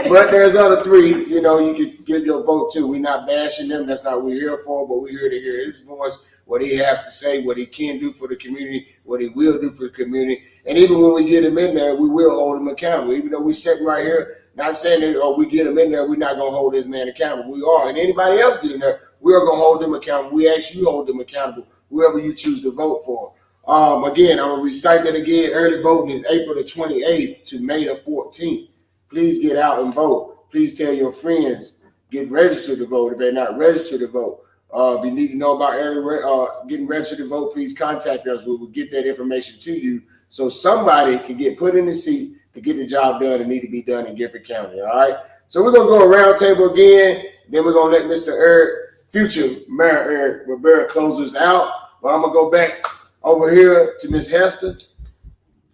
Speaker 1: But there's other 3, you could give your vote to. We're not bashing them. That's not what we're here for, but we're here to hear his voice, what he has to say, what he can do for the community, what he will do for the community. And even when we get him in there, we will hold him accountable. Even though we're sitting right here, not saying that, we get him in there, we're not going to hold this man accountable. We are. And anybody else get in there, we are going to hold them accountable. We ask you hold them accountable, whoever you choose to vote for. Again, I'm going to recite that again. Early voting is April the 28th to May the 14th. Please get out and vote. Please tell your friends, get registered to vote if they're not registered to vote. If you need to know about getting registered to vote, please contact us. We will get that information to you so somebody can get put in the seat to get the job done that need to be done in Gifford County, all right? So we're going to go around table again. Then we're going to let Mr. Eric, future Mayor Eric Rivera, close us out. But I'm going to go back over here to Ms. Hester.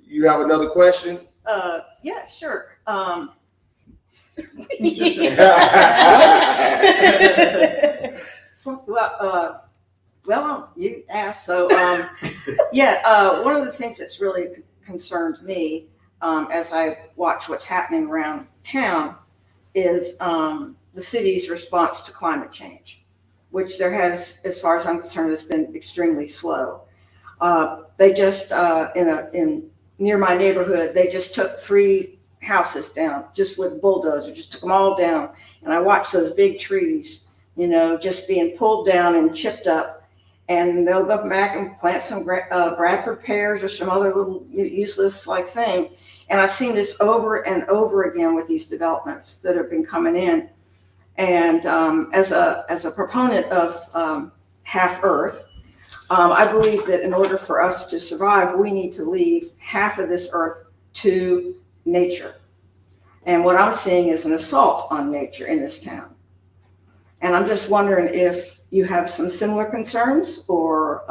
Speaker 1: You have another question?
Speaker 3: Yeah, sure. Well, you asked. So, one of the things that's really concerned me as I watch what's happening around town is the city's response to climate change, which there has, as far as I'm concerned, has been extremely slow. They just near my neighborhood, they just took 3 houses down just with bulldozer, just took them all down. And I watched those big trees, just being pulled down and chipped up. And they'll go back and plant some Bradford pears or some other little useless thing. And I've seen this over and over again with these developments that have been coming in. And as a proponent of half Earth, I believe that in order for us to survive, we need to leave half of this earth to nature. And what I'm seeing is an assault on nature in this town. And I'm just wondering if you have some similar concerns, or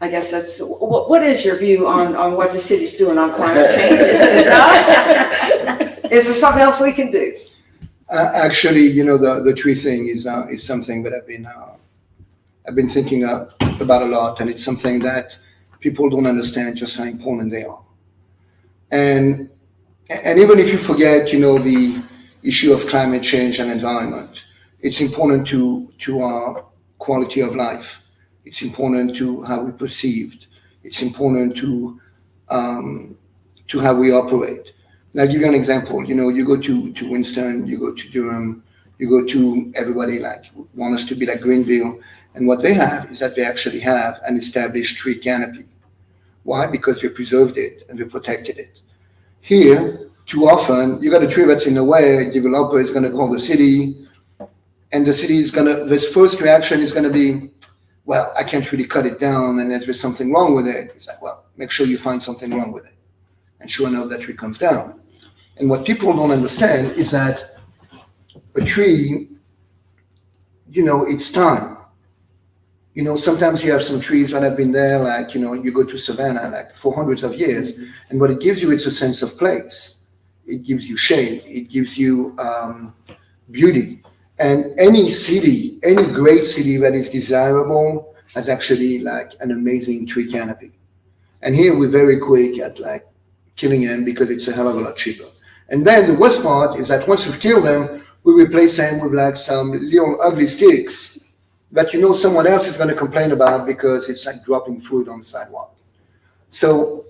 Speaker 3: I guess that's, what is your view on what the city's doing on climate change? Is it enough? Is there something else we can do?
Speaker 2: Actually, the tree thing is something that I've been thinking about a lot, and it's something that people don't understand just how important they are. And even if you forget, the issue of climate change and environment, it's important to our quality of life. It's important to how we perceived. It's important to how we operate. And I'll give you an example. You go to Winston, you go to Durham, you go to everybody want us to be like Greenville. And what they have is that they actually have an established tree canopy. Why? Because they preserved it and they protected it. Here, too often, you got a tree that's in the way, a developer is going to call the city, and the city is this first reaction is going to be, well, I can't really cut it down and there's something wrong with it. It's like, well, make sure you find something wrong with it. And sure enough, that tree comes down. And what people don't understand is that a tree, it's time. Sometimes you have some trees that have been there, like, you go to Savannah, like for hundreds of years. And what it gives you, it's a sense of place. It gives you shade. It gives you beauty. And any city, any great city that is desirable has actually like an amazing tree canopy. And here we're very quick at like killing them because it's a hell of a lot cheaper. And then the worst part is that once we've killed them, we replace them with like some little ugly sticks that someone else is going to complain about because it's like dropping fruit on the sidewalk. So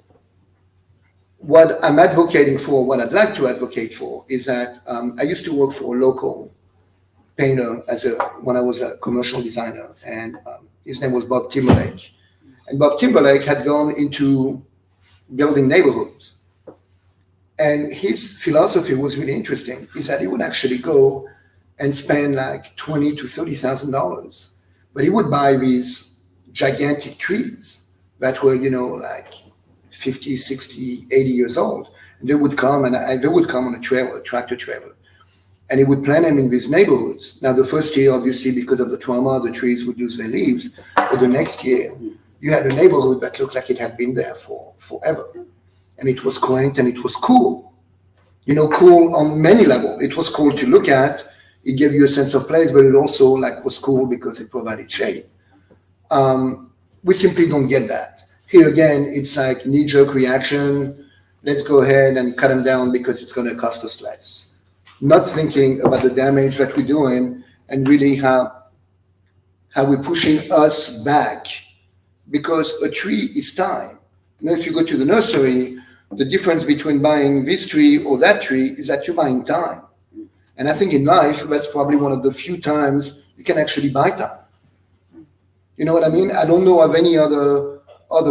Speaker 2: what I'm advocating for, what I'd like to advocate for, is that I used to work for a local painter when I was a commercial designer, and his name was Bob Timberlake. And Bob Timberlake had gone into building neighborhoods. And his philosophy was really interesting, is that he would actually go and spend like $20,000 to $30,000. But he would buy these gigantic trees that were, like 50, 60, 80 years old. And they would come on a trailer, a tractor trailer. And he would plant them in these neighborhoods. Now, the first year, obviously, because of the trauma, the trees would lose their leaves. But the next year, you had a neighborhood that looked like it had been there for forever. And it was quaint and it was cool. Cool on many levels. It was cool to look at. It gave you a sense of place, but it also was cool because it provided shade. We simply don't get that. Here again, it's like knee-jerk reaction. Let's go ahead and cut them down because it's going to cost us less. Not thinking about the damage that we're doing and really how we're pushing us back, because a tree is time. If you go to the nursery, the difference between buying this tree or that tree is that you're buying time. And I think in life, that's probably one of the few times you can actually buy time. You know what I mean? I don't know of any other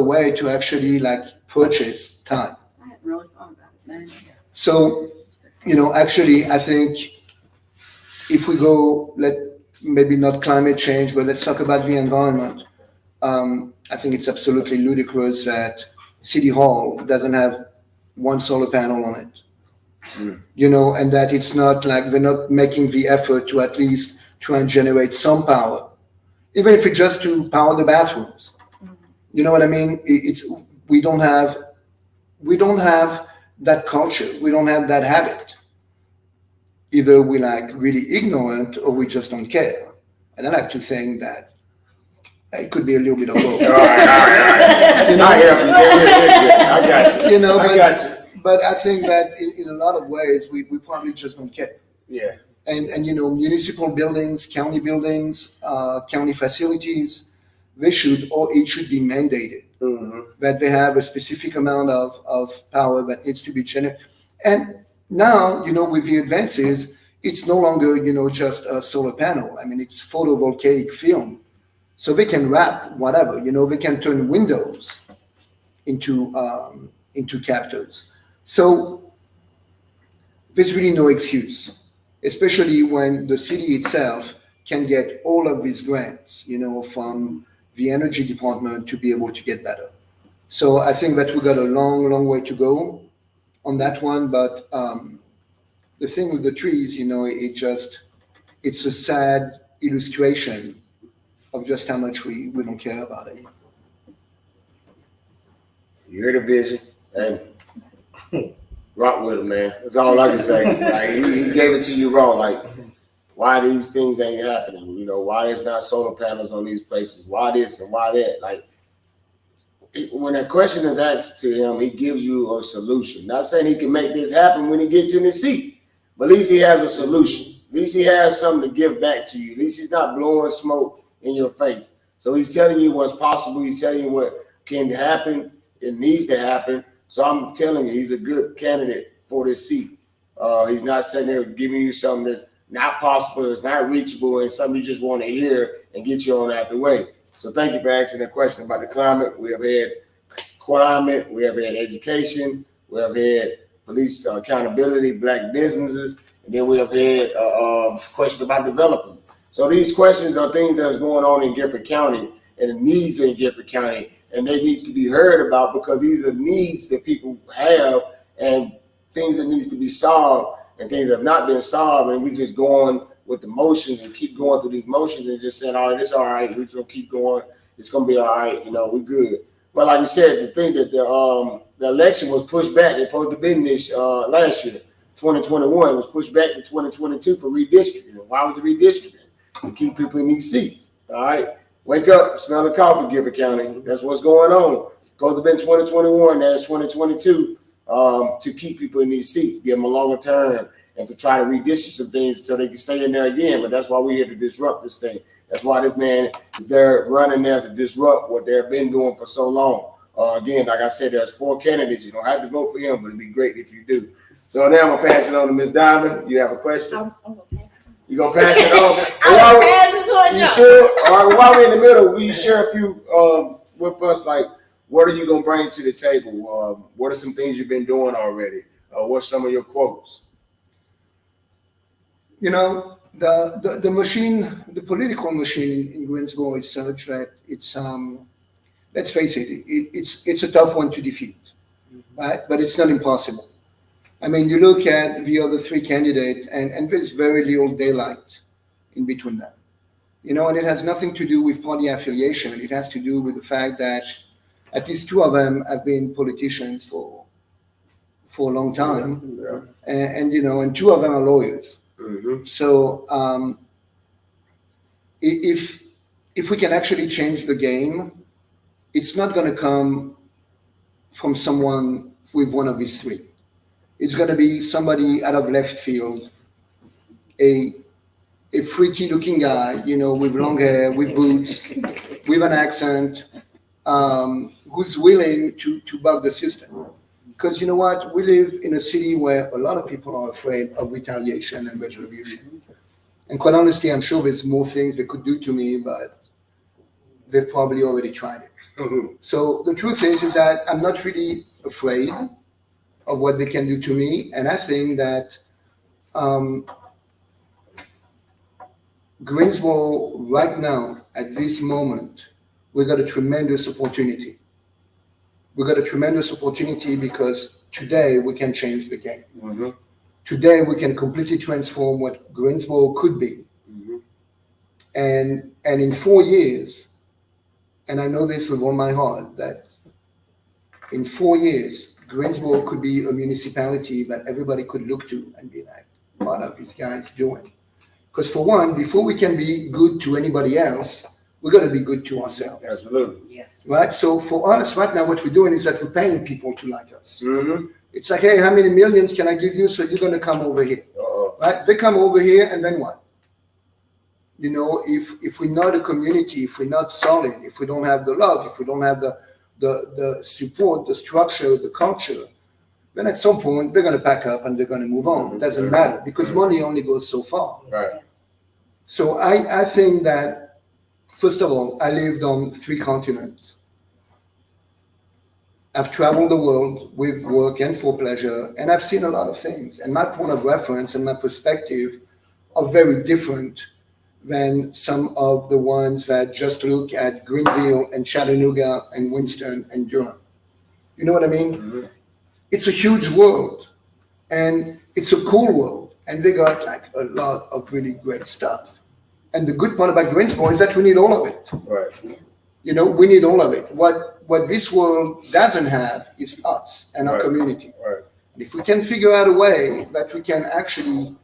Speaker 2: way to actually purchase time.
Speaker 3: I hadn't really thought about it, man.
Speaker 2: So, actually, I think if we go, maybe not climate change, but let's talk about the environment. I think it's absolutely ludicrous that City Hall doesn't have one solar panel on it. And that it's not like they're not making the effort to at least try and generate some power, even if it's just to power the bathrooms. You know what I mean? We don't have that culture. We don't have that habit. Either we're really ignorant or we just don't care. And I like to think that it could be a little bit of both.
Speaker 1: All right. I got you. I got you.
Speaker 2: But I think that in a lot of ways, we probably just don't care.
Speaker 1: Yeah.
Speaker 2: And municipal buildings, county buildings, county facilities, it should be mandated that they have a specific amount of power that needs to be generated. And now, with the advances, it's no longer, just a solar panel. I mean, it's photovoltaic film. So they can wrap whatever, they can turn windows into captors. So there's really no excuse, especially when the city itself can get all of these grants, from the energy department to be able to get better. So I think that we got a long, long way to go on that one. But the thing with the trees, it's a sad illustration of just how much we don't care about it.
Speaker 1: You heard the vision, and rock with him, man. That's all I can say. He gave it to you raw. Why these things ain't happening? Why there's not solar panels on these places? Why this and why that? When a question is asked to him, he gives you a solution. Not saying he can make this happen when he gets in his seat, but at least he has a solution. At least he has something to give back to you. At least he's not blowing smoke in your face. So he's telling you what's possible. He's telling you what can happen. It needs to happen. So I'm telling you, he's a good candidate for this seat. He's not sitting there giving you something that's not possible, it's not reachable, and something you just want to hear and get you on out the way. So thank you for asking that question about the climate. We have had climate, we have had education, we have had police accountability, black businesses, and then we have had a question about development. So these questions are things that's going on in Gifford County, and the needs in Gifford County, and they needs to be heard about because these are needs that people have and things that needs to be solved and things that have not been solved, and we just going with the motions and keep going through these motions and just saying, all right, it's all right, we're gonna keep going, it's gonna be all right, we're good. But like you said, the thing that the election was pushed back. It supposed to be this last year, 2021. It was pushed back to 2022 for redistricting. Why was it redistricting? To keep people in these seats. All right, wake up, smell the coffee, Gifford County. That's what's going on. Supposed to be 2021. That's 2022. To keep people in these seats, give them a longer term, and to try to redistrict some things so they can stay in there again. But that's why we're here to disrupt this thing. That's why this man is there running there to disrupt what they've been doing for so long. Again, like I said, there's 4 candidates. You don't have to vote for him, but it'd be great if you do. So now I'm gonna pass it on to Ms. Diamond. You have a question?
Speaker 4: I'm gonna pass it.
Speaker 1: You gonna pass it on?
Speaker 4: I'm gonna pass it to
Speaker 1: You
Speaker 4: him.
Speaker 1: sure? All right. While we're in the middle, will you share a few with us? Like, what are you gonna bring to the table? What are some things you've been doing already? What's some of your quotes?
Speaker 2: The machine, the political machine in Greensboro is such that it's let's face it, it's a tough one to defeat, right? But it's not impossible. I mean, you look at the other 3 candidates, and there's very little daylight in between them. And it has nothing to do with party affiliation. It has to do with the fact that at least 2 of them have been politicians for a long time,
Speaker 1: Yeah.
Speaker 2: and 2 of them are lawyers.
Speaker 1: Mm-hmm.
Speaker 2: So if we can actually change the game, it's not going to come from someone with one of these 3. It's going to be somebody out of left field, a freaky-looking guy, with long hair, with boots, with an accent, who's willing to bug the system. Because you know what? We live in a city where a lot of people are afraid of retaliation and retribution. And quite honestly, I'm sure there's more things they could do to me, but they've probably already tried it.
Speaker 1: Mm-hmm.
Speaker 2: So the truth is that I'm not really afraid of what they can do to me. And I think that Greensboro right now, at this moment, we got a tremendous opportunity. We got a tremendous opportunity because today we can change the game.
Speaker 1: Mm-hmm.
Speaker 2: Today we can completely transform what Greensboro could be.
Speaker 1: Mm-hmm.
Speaker 2: And in 4 years, and I know this with all my heart, that in 4 years, Greensboro could be a municipality that everybody could look to and be like, what are these guys doing? Because for one, before we can be good to anybody else, we got to be good to ourselves.
Speaker 1: Absolutely.
Speaker 5: Yes.
Speaker 2: Right? So for us right now, what we're doing is that we're paying people to like us.
Speaker 1: Mm-hmm.
Speaker 2: It's like, hey, how many millions can I give you so you're going to come over here?
Speaker 1: Uh-oh.
Speaker 2: Right? They come over here and then what? If we're not a community, if we're not solid, if we don't have the love, if we don't have the support, the structure, the culture, then at some point they're going to pack up and they're going to move on. It doesn't matter because money only goes so far.
Speaker 1: Right.
Speaker 2: So I think that, first of all, I lived on 3 continents. I've traveled the world with work and for pleasure, and I've seen a lot of things. And my point of reference and my perspective are very different than some of the ones that just look at Greenville and Chattanooga and Winston and Durham. You know what I mean?
Speaker 1: Mm-hmm.
Speaker 2: It's a huge world, and it's a cool world, and they got like a lot of really great stuff. And the good part about Greensboro is that we need all of it.
Speaker 1: Right.
Speaker 2: We need all of it. What this world doesn't have is us and our
Speaker 1: Right.
Speaker 2: community.
Speaker 1: Right.
Speaker 2: And if we can figure out a way that we can actually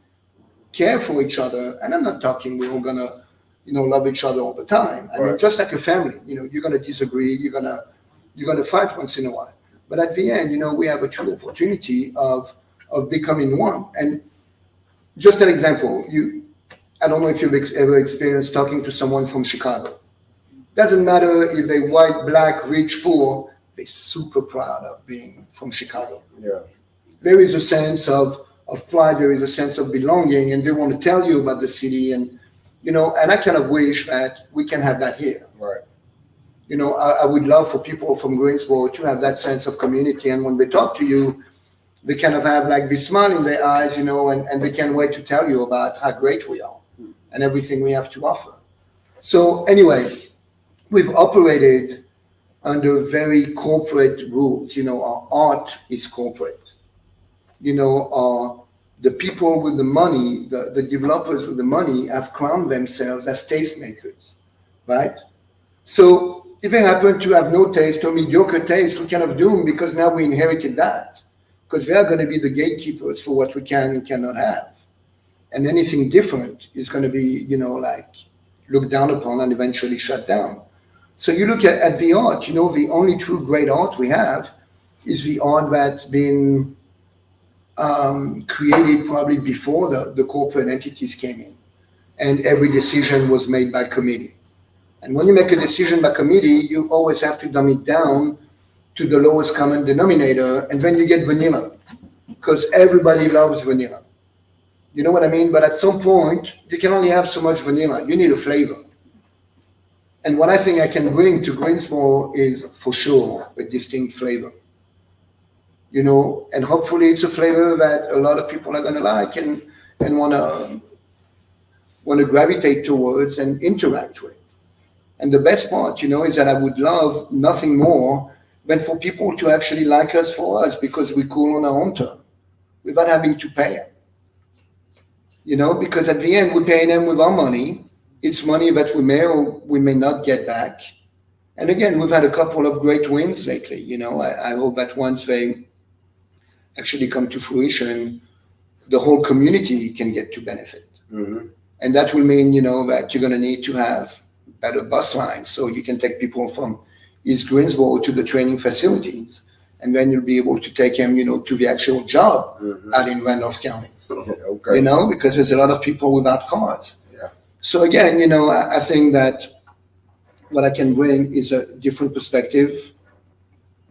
Speaker 2: care for each other, and I'm not talking we're all gonna, love each other all the time. I mean,
Speaker 1: Right.
Speaker 2: just like a family, you're gonna disagree, you're gonna fight once in a while. But at the end, we have a true opportunity of becoming one. And just an example, I don't know if you've ever experienced talking to someone from Chicago. Doesn't matter if they're white, black, rich, poor, they're super proud of being from Chicago.
Speaker 1: Yeah.
Speaker 2: There is a sense of pride, there is a sense of belonging, and they want to tell you about the city. And, and I kind of wish that we can have that here.
Speaker 1: Right.
Speaker 2: I would love for people from Greensboro to have that sense of community. And when they talk to you, they kind of have like this smile in their eyes, and they can't wait to tell you about how great we are and everything we have to offer. So anyway, we've operated under very corporate rules. Our art is corporate. The people with the money, the developers with the money have crowned themselves as tastemakers, right? So if they happen to have no taste or mediocre taste, we're kind of doomed because now we inherited that. Because they are going to be the gatekeepers for what we can and cannot have. And anything different is going to be, looked down upon and eventually shut down. So you look at the art, the only true great art we have is the art that's been created probably before the corporate entities came in. And every decision was made by committee. And when you make a decision by committee, you always have to dumb it down to the lowest common denominator, and then you get vanilla, because everybody loves vanilla. You know what I mean? But at some point, you can only have so much vanilla. You need a flavor. And what I think I can bring to Greensboro is, for sure, a distinct flavor. And hopefully it's a flavor that a lot of people are going to like and want to gravitate towards and interact with. And the best part, is that I would love nothing more than for people to actually like us for us because we're cool on our own term without having to pay them. Because at the end, we're paying them with our money. It's money that we may or we may not get back. And again, we've had a couple of great wins lately. I hope that once they actually come to fruition, the whole community can get to benefit.
Speaker 1: Mm-hmm.
Speaker 2: And that will mean, that you're going to need to have better bus lines so you can take people from East Greensboro to the training facilities. And then you'll be able to take them, to the actual job out in Randolph County.
Speaker 1: Okay.
Speaker 2: Because there's a lot of people without cars.
Speaker 1: Yeah.
Speaker 2: So again, I think that what I can bring is a different perspective,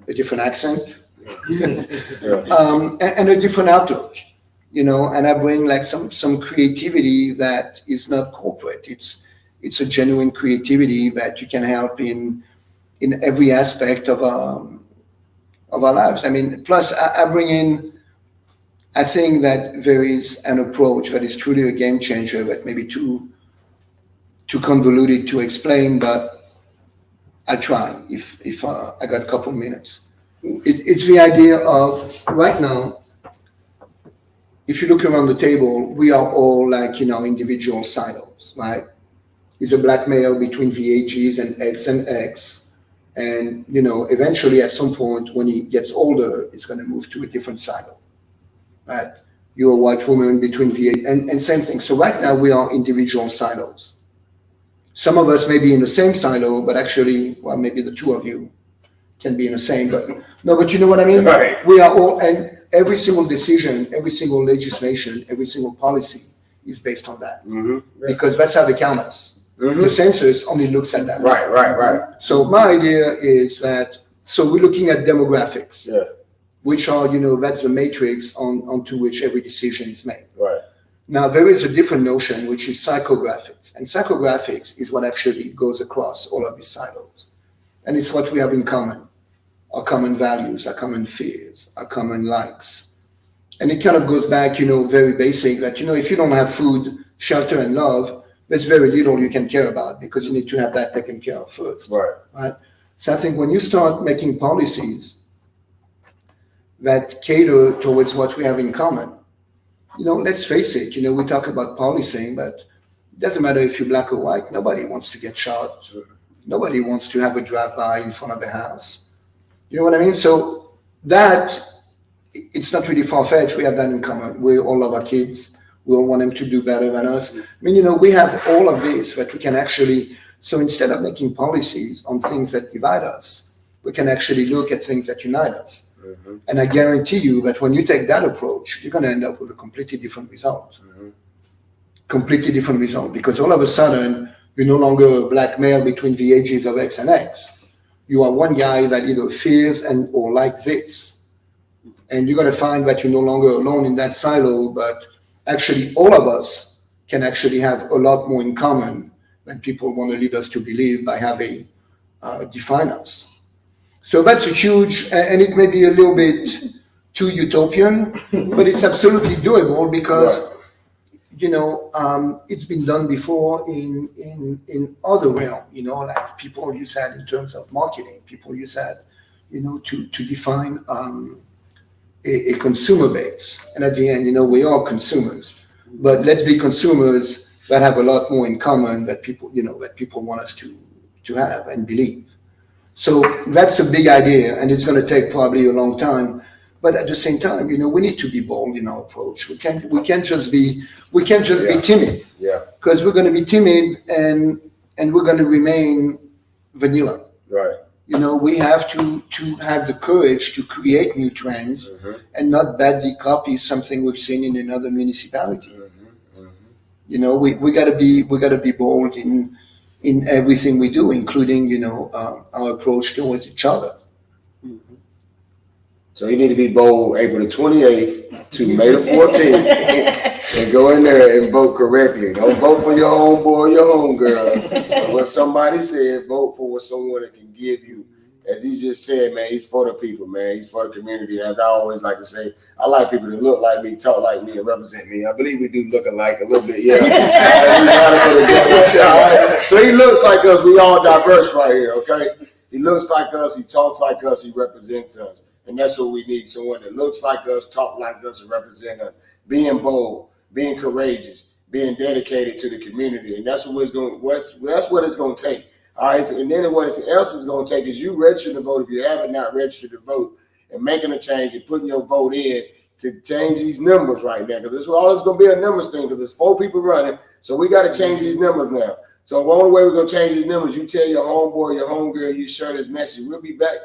Speaker 2: a different accent, and a different outlook, and I bring like some creativity that is not corporate. It's a genuine creativity that you can help in every aspect of our lives. I mean, plus I bring in, I think that there is an approach that is truly a game changer, that may be too convoluted to explain, but I'll try if I got a couple minutes. It's the idea of, right now, if you look around the table, we are all like, individual silos, right? It's a black male between VAGs and X. And, eventually at some point when he gets older, it's going to move to a different silo, right? You're a white woman between VA and same thing. So right now we are individual silos. Some of us may be in the same silo, but actually, well, maybe the two of you can be in the same, but you know what I mean?
Speaker 1: Right.
Speaker 2: We are all, and every single decision, every single legislation, every single policy is based on that.
Speaker 1: Mm-hmm.
Speaker 2: Because that's how they count us.
Speaker 1: Mm-hmm.
Speaker 2: The census only looks at that.
Speaker 1: Right.
Speaker 2: So my idea is that, so we're looking at demographics,
Speaker 1: Yeah.
Speaker 2: which are, that's the matrix onto which every decision is made.
Speaker 1: Right.
Speaker 2: Now, there is a different notion, which is psychographics. And psychographics is what actually goes across all of these silos. And it's what we have in common, our common values, our common fears, our common likes. And it kind of goes back, very basic, that, if you don't have food, shelter, and love, there's very little you can care about because you need to have that taken care of first. Right? So I think when you start making policies that cater towards what we have in common, let's face it, we talk about policing, but it doesn't matter if you're black or white. Nobody wants to get shot. Nobody wants to have a drive-by in front of their house. You know what I mean? So that, it's not really far-fetched. We have that in common. We all love our kids. We all want them to do better than us. I mean, we have all of this that we can actually, so instead of making policies on things that divide us, we can actually look at things that unite us. Mm-hmm. And I guarantee you that when you take that approach, you're going to end up with a completely different result. Mm-hmm. Completely different result. Because all of a sudden, you're no longer a black male between the ages of X and X. You are one guy that either fears or likes this. And you're going to find that you're no longer alone in that silo, but actually all of us can actually have a lot more in common than people want to lead us to believe by having define us. So that's a huge, and it may be a little bit too utopian, but it's absolutely doable because, it's been done before in other realm, like people use that in terms of marketing. People use that, to define a consumer base. And at the end, we are consumers, but let's be consumers that have a lot more in common that people want us to have and believe. So that's a big idea, and it's going to take probably a long time. But at the same time, we need to be bold in our approach. We can't just be timid.
Speaker 1: Yeah.
Speaker 2: Because we're going to be timid and we're going to remain vanilla.
Speaker 1: Right.
Speaker 2: We have to have the courage to create new trends and not badly copy something we've seen in another municipality. We got to be bold in everything we do, including our approach towards each other.
Speaker 1: So you need to be bold April the 28th to May the 14th and go in there and vote correctly. Don't vote for your homeboy or your homegirl. But what somebody said, vote for what someone that can give you. As he just said, man, he's for the people, man. He's for the community. As I always like to say, I like people that look like me, talk like me, and represent me. I believe we do look alike a little bit, yeah. We gotta go together. All right? So he looks like us. We all diverse right here, okay? He looks like us. He talks like us. He represents us. And that's what we need. Someone that looks like us, talk like us, and represent us. Being bold, being courageous, being dedicated to the community. And that's what it's going to take. All right. And then what else is going to take is you registering to vote if you haven't not registered to vote and making a change and putting your vote in to change these numbers right now. Because all it's going to be a numbers thing because there's 4 people running. So we got to change these numbers now. So the only way we're going to change these numbers, you tell your homeboy, your homegirl, you share this message. We'll be back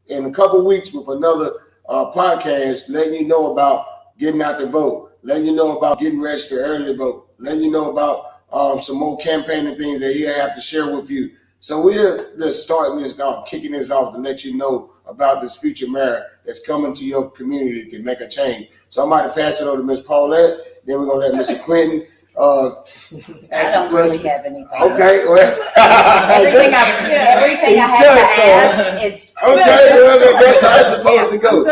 Speaker 1: in a couple weeks with another podcast, letting you know about getting out to vote, letting you know about getting registered early to vote, letting you know about some more campaigning things that he'll have to share with you. So we're just starting this off, kicking this off to let you know about this future mayor that's coming to your community to make a change. So I'm about to pass it over to Ms. Paulette, then we're going to let Mr. Quentin
Speaker 5: I don't really have anything.
Speaker 1: Okay, well.
Speaker 5: Everything I have to ask is.
Speaker 1: Okay, well, that's how it's supposed to go.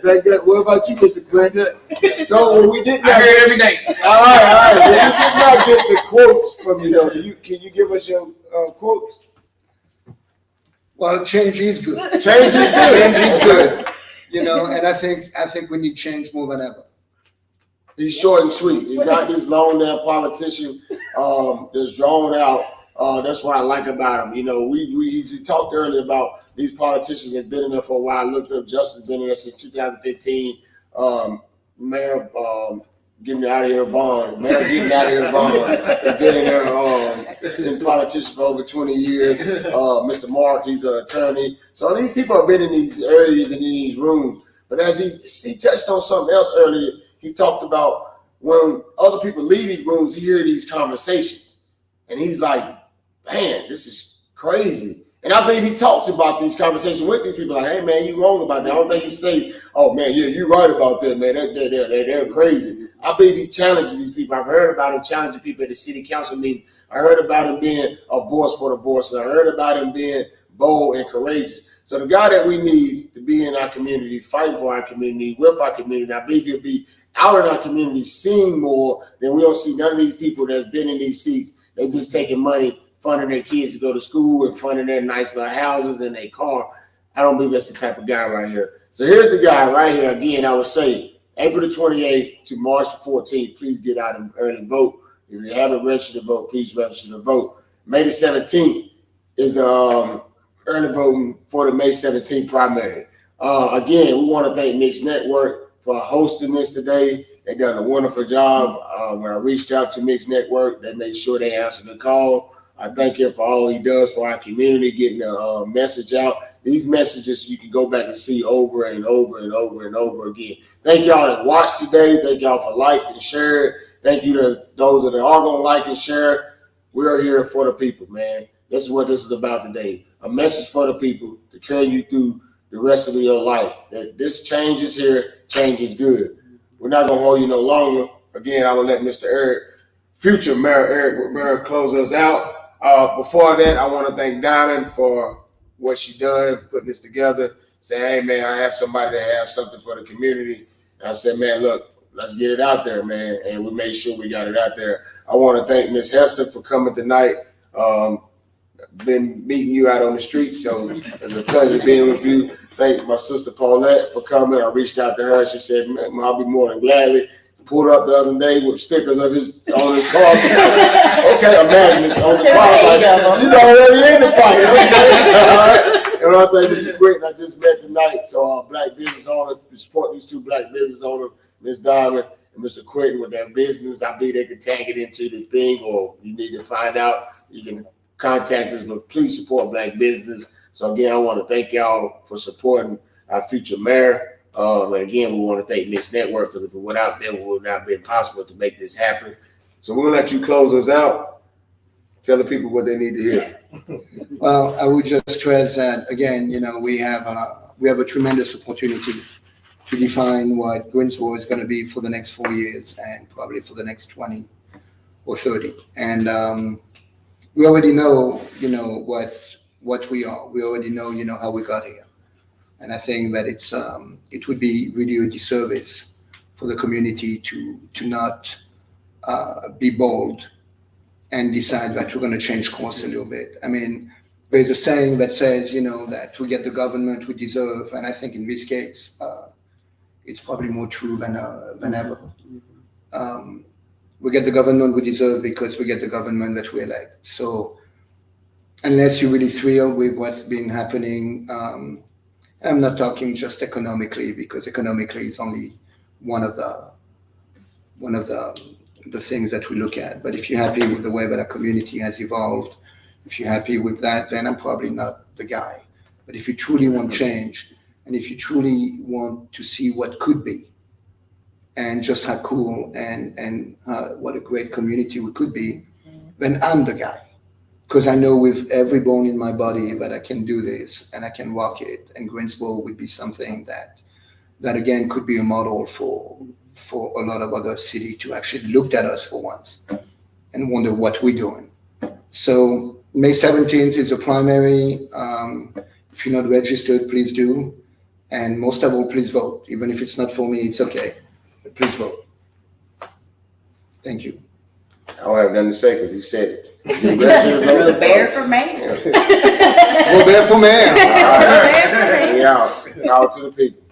Speaker 5: Good.
Speaker 1: What about you, Mr. Quinn? So when we did not
Speaker 6: I hear it every day.
Speaker 1: all right. When we did not get the quotes from you, though, can you give us your quotes?
Speaker 2: Well, change is good.
Speaker 1: Change is good.
Speaker 2: Change is good. And I think we need change more than ever.
Speaker 1: He's short and sweet. He's not this long damn politician that's drawn out. That's what I like about him. He talked earlier about these politicians that's been in there for a while. I looked up Justice been in there since 2015. Mayor getting out of here, Vaughn. Mayor getting out of here, Vaughn. Has been in there, been politician for over 20 years. Mr. Mark, he's an attorney. So these people have been in these areas and in these rooms. But as he touched on something else earlier, he talked about when other people leave these rooms, he hear these conversations. And he's like, man, this is crazy. And I believe he talks about these conversations with these people like, hey, man, you wrong about that. I don't think he say, oh, man, yeah, you're right about that, man. They're crazy. I believe he challenges these people. I've heard about him challenging people at the city council meeting. I heard about him being a voice for the voiceless. I heard about him being bold and courageous. So the guy that we need to be in our community, fighting for our community, with our community, I believe he'll be out in our community seeing more than we don't see none of these people that's been in these seats. They just taking money, funding their kids to go to school and funding their nice little houses and their car. I don't believe that's the type of guy right here. So here's the guy right here. Again, I would say April the 28th to March the 14th, please get out and early vote. If you haven't registered to vote, please register to vote. May the 17th is early voting for the May 17th primary. Again, we want to thank Mixed Network for hosting this today. They done a wonderful job. When I reached out to Mixed Network, they made sure they answered the call. I thank him for all he does for our community, getting the message out. These messages you can go back and see over and over and over and over again. Thank y'all that watched today. Thank y'all for liking and sharing. Thank you to those that are going to like and share. We're here for the people, man. This is what this is about today. A message for the people to carry you through the rest of your life. That this change is here, change is good. We're not going to hold you no longer. Again, I will let Mr. Eric, future Mayor Eric Rivera, close us out. Before that, I want to thank Diamond for what she done, putting this together, saying, hey, man, I have somebody that have something for the community. And I said, man, look, let's get it out there, man. And we made sure we got it out there. I want to thank Miss Hester for coming tonight. Been meeting you out on the street, so it's a pleasure being with you. Thank my sister Paulette for coming. I reached out to her. She said, "Man, I'll be more than gladly." Pulled up the other day with stickers of on his car. Okay, imagine it's on the car. Like, she's already in the fight. Okay, all right. And I think Mr. Quentin, I just met tonight. So our black business owner, we support these two black business owners, Ms. Diamond and Mr. Quentin, with their business. I believe they can tag it into the thing, or you need to find out. You can contact us, but please support black business. So again, I want to thank y'all for supporting our future mayor. And again, we want to thank Mixed Network, because if it without them, it would not have been possible to make this happen. So we'll let you close us out. Tell the people what they need to hear.
Speaker 2: Well, I would just stress that again. We have a tremendous opportunity to define what Greensboro is going to be for the next 4 years, and probably for the next 20 or 30. And we already know, what we are. We already know, how we got here. And I think that it would be really a disservice for the community to not be bold and decide that we're going to change course a little bit. I mean, there's a saying that says, that we get the government we deserve, and I think in this case, it's probably more true than ever. We get the government we deserve because we get the government that we elect. So unless you're really thrilled with what's been happening, I'm not talking just economically, because economically is only one of the things that we look at. But if you're happy with the way that our community has evolved, if you're happy with that, then I'm probably not the guy. But if you truly want change, and if you truly want to see what could be, and just how cool and what a great community we could be, then I'm the guy. Because I know with every bone in my body that I can do this and I can walk it. And Greensboro would be something that again could be a model for a lot of other cities to actually look at us for once and wonder what we're doing. So May 17th is a primary. If you're not registered, please do. And most of all, please vote. Even if it's not for me, it's okay. But please vote. Thank you.
Speaker 1: I don't have nothing to say because he said it.
Speaker 5: Robert for mayor.
Speaker 2: Robert for mayor.
Speaker 1: All right. Out to the people.